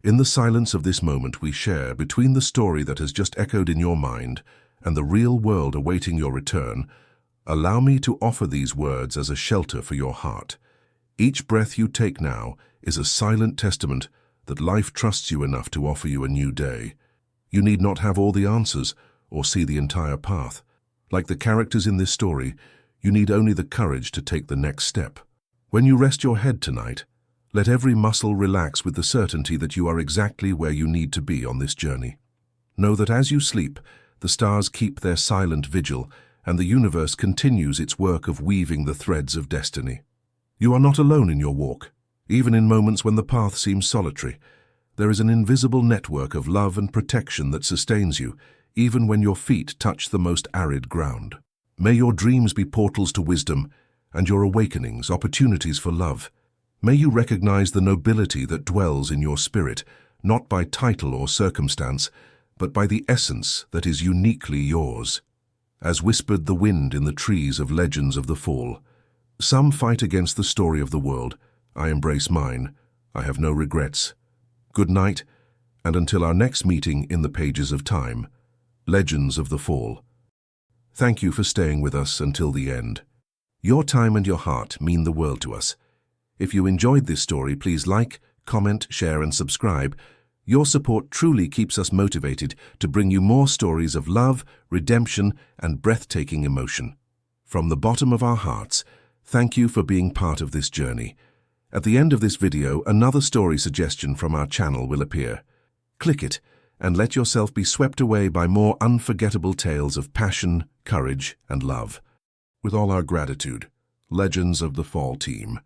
in the silence of this moment we share between the story that has just echoed in your mind and the real world awaiting your return. Allow me to offer these words as a shelter for your heart. Each breath you take now is a silent testament that life trusts you enough to offer you a new day. You need not have all the answers or see the entire path. Like the characters in this story, you need only the courage to take the next step. When you rest your head tonight, let every muscle relax with the certainty that you are exactly where you need to be on this journey. Know that as you sleep, the stars keep their silent vigil, and the universe continues its work of weaving the threads of destiny. You are not alone in your walk. Even in moments when the path seems solitary, there is an invisible network of love and protection that sustains you, even when your feet touch the most arid ground. May your dreams be portals to wisdom, and your awakenings opportunities for love. May you recognize the nobility that dwells in your spirit, not by title or circumstance, but by the essence that is uniquely yours. As whispered the wind in the trees of legends of the fall, some fight against the story of the world. I embrace mine. I have no regrets. Good night, and until our next meeting in the pages of time, Legends of the Fall. Thank you for staying with us until the end. Your time and your heart mean the world to us. If you enjoyed this story, please like, comment, share and subscribe. Your support truly keeps us motivated to bring you more stories of love, redemption and breathtaking emotion. From the bottom of our hearts, thank you for being part of this journey. At the end of this video, another story suggestion from our channel will appear. Click it and let yourself be swept away by more unforgettable tales of passion, courage and love. With all our gratitude, Legends of the Fall team.